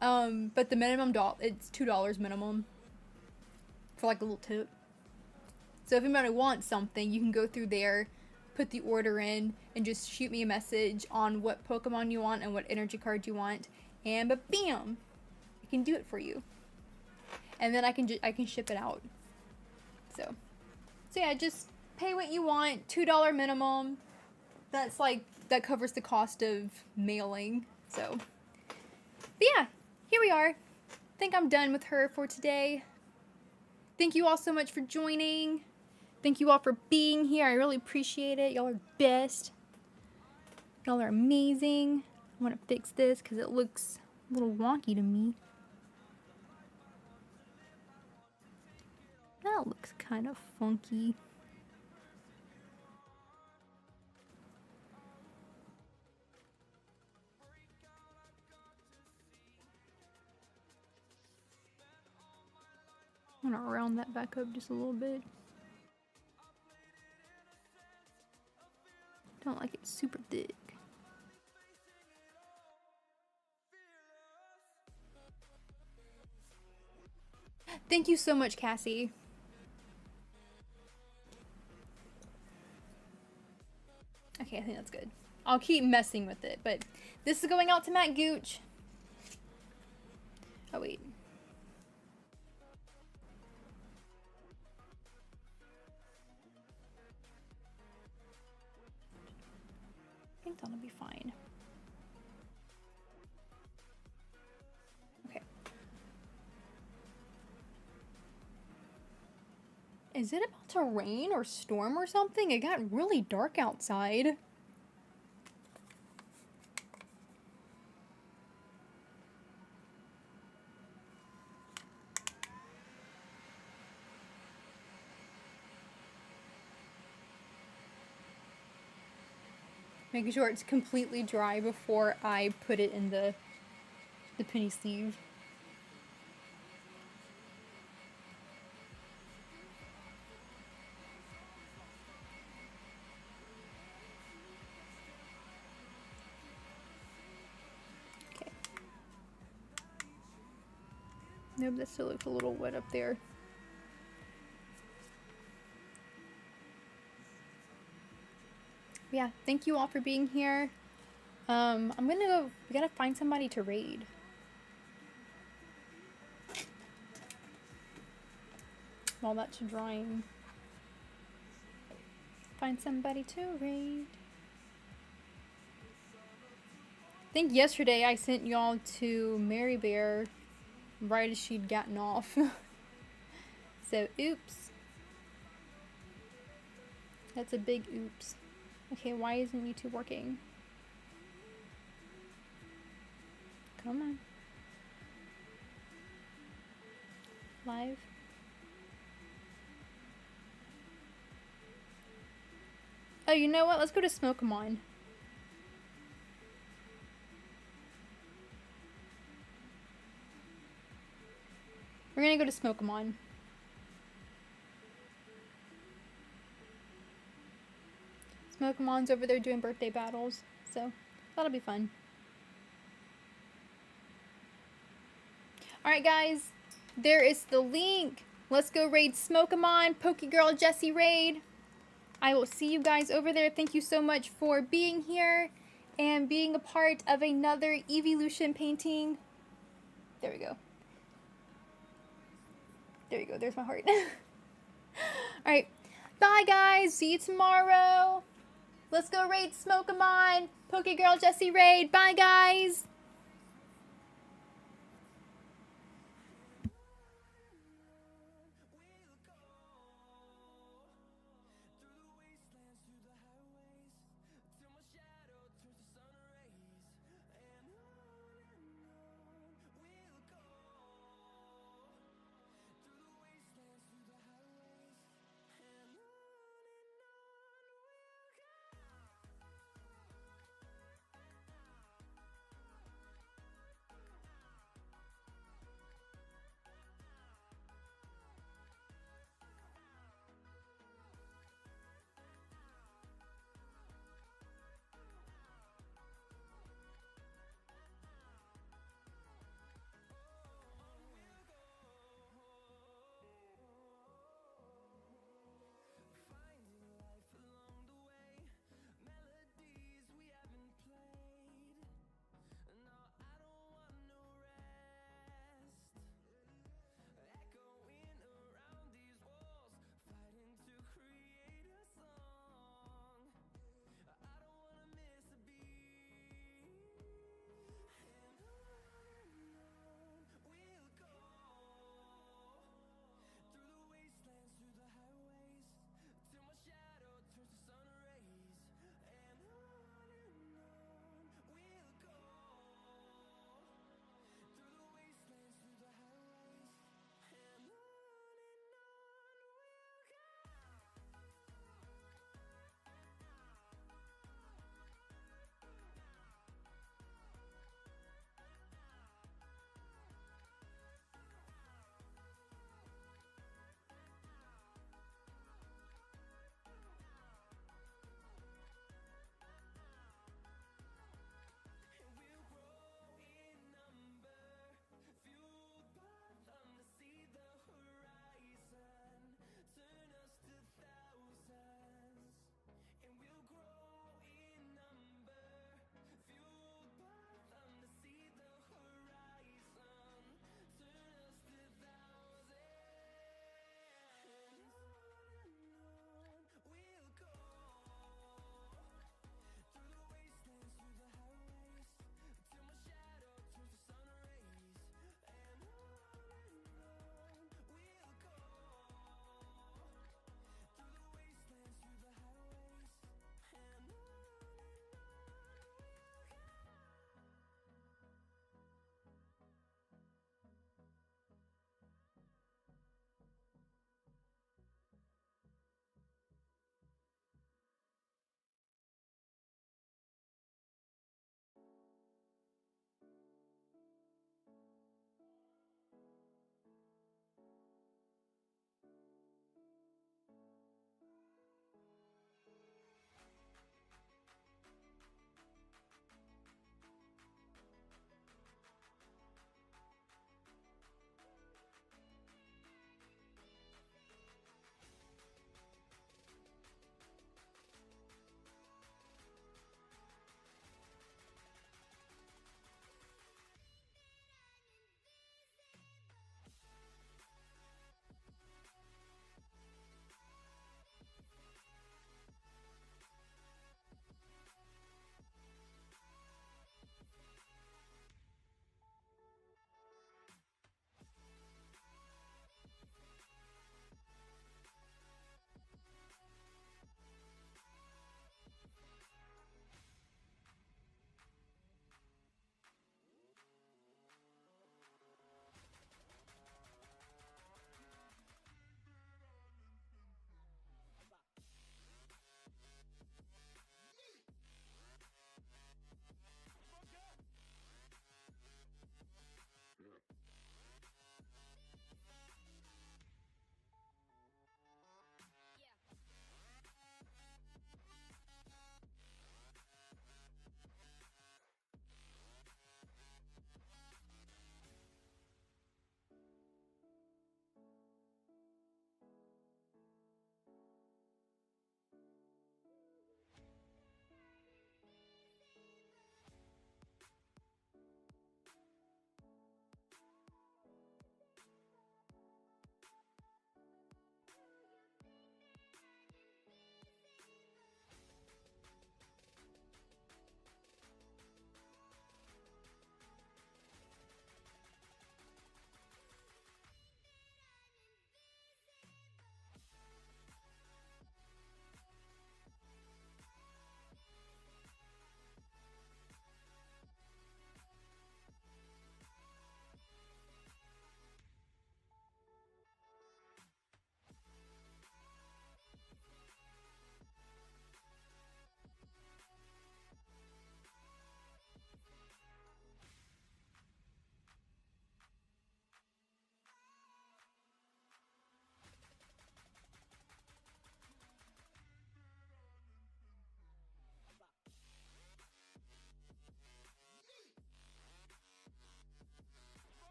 But the minimum it's $2 minimum for like a little tip. So if anybody wants something, you can go through there, put the order in, and just shoot me a message on what Pokemon you want and what energy card you want, and bam, I can do it for you. And then I can ship it out. So yeah, just pay what you want, $2 minimum. That's like, that covers the cost of mailing. So, but yeah, here we are. I think I'm done with her for today. Thank you all so much for joining. Thank you all for being here. I really appreciate it. Y'all are best. Y'all are amazing. I want to fix this because it looks a little wonky to me. That looks kind of funky. I'm gonna round that back up just a little bit. Don't like it super thick. Thank you so much, Cassie. Okay, I think that's good. I'll keep messing with it, but this is going out to Matt Gooch. Oh, wait. I think that'll be fine. Okay. Is it about to rain or storm or something? It got really dark outside. Making sure it's completely dry before I put it in the penny sleeve. Nope, that still looks a little wet up there. Yeah, thank you all for being here. I'm gonna go, we gotta find somebody to raid. While that's drying. Find somebody to raid. I think yesterday I sent y'all to Mary Bear right as she'd gotten off. So, oops. That's a big oops. Okay, why isn't YouTube working? Come on. Live. Oh, you know what? Let's go to Smokemon. We're gonna go to Smokemon. Smokemon's over there doing birthday battles, so that'll be fun. Alright guys, there is the link. Let's go raid Smokemon, Pokegirl Jessie raid. I will see you guys over there. Thank you so much for being here and being a part of another Evolution painting. There we go. There you go, there's my heart. Alright, bye guys, see you tomorrow. Let's go raid Smokemon, Pokegirl Jessie raid. Bye guys.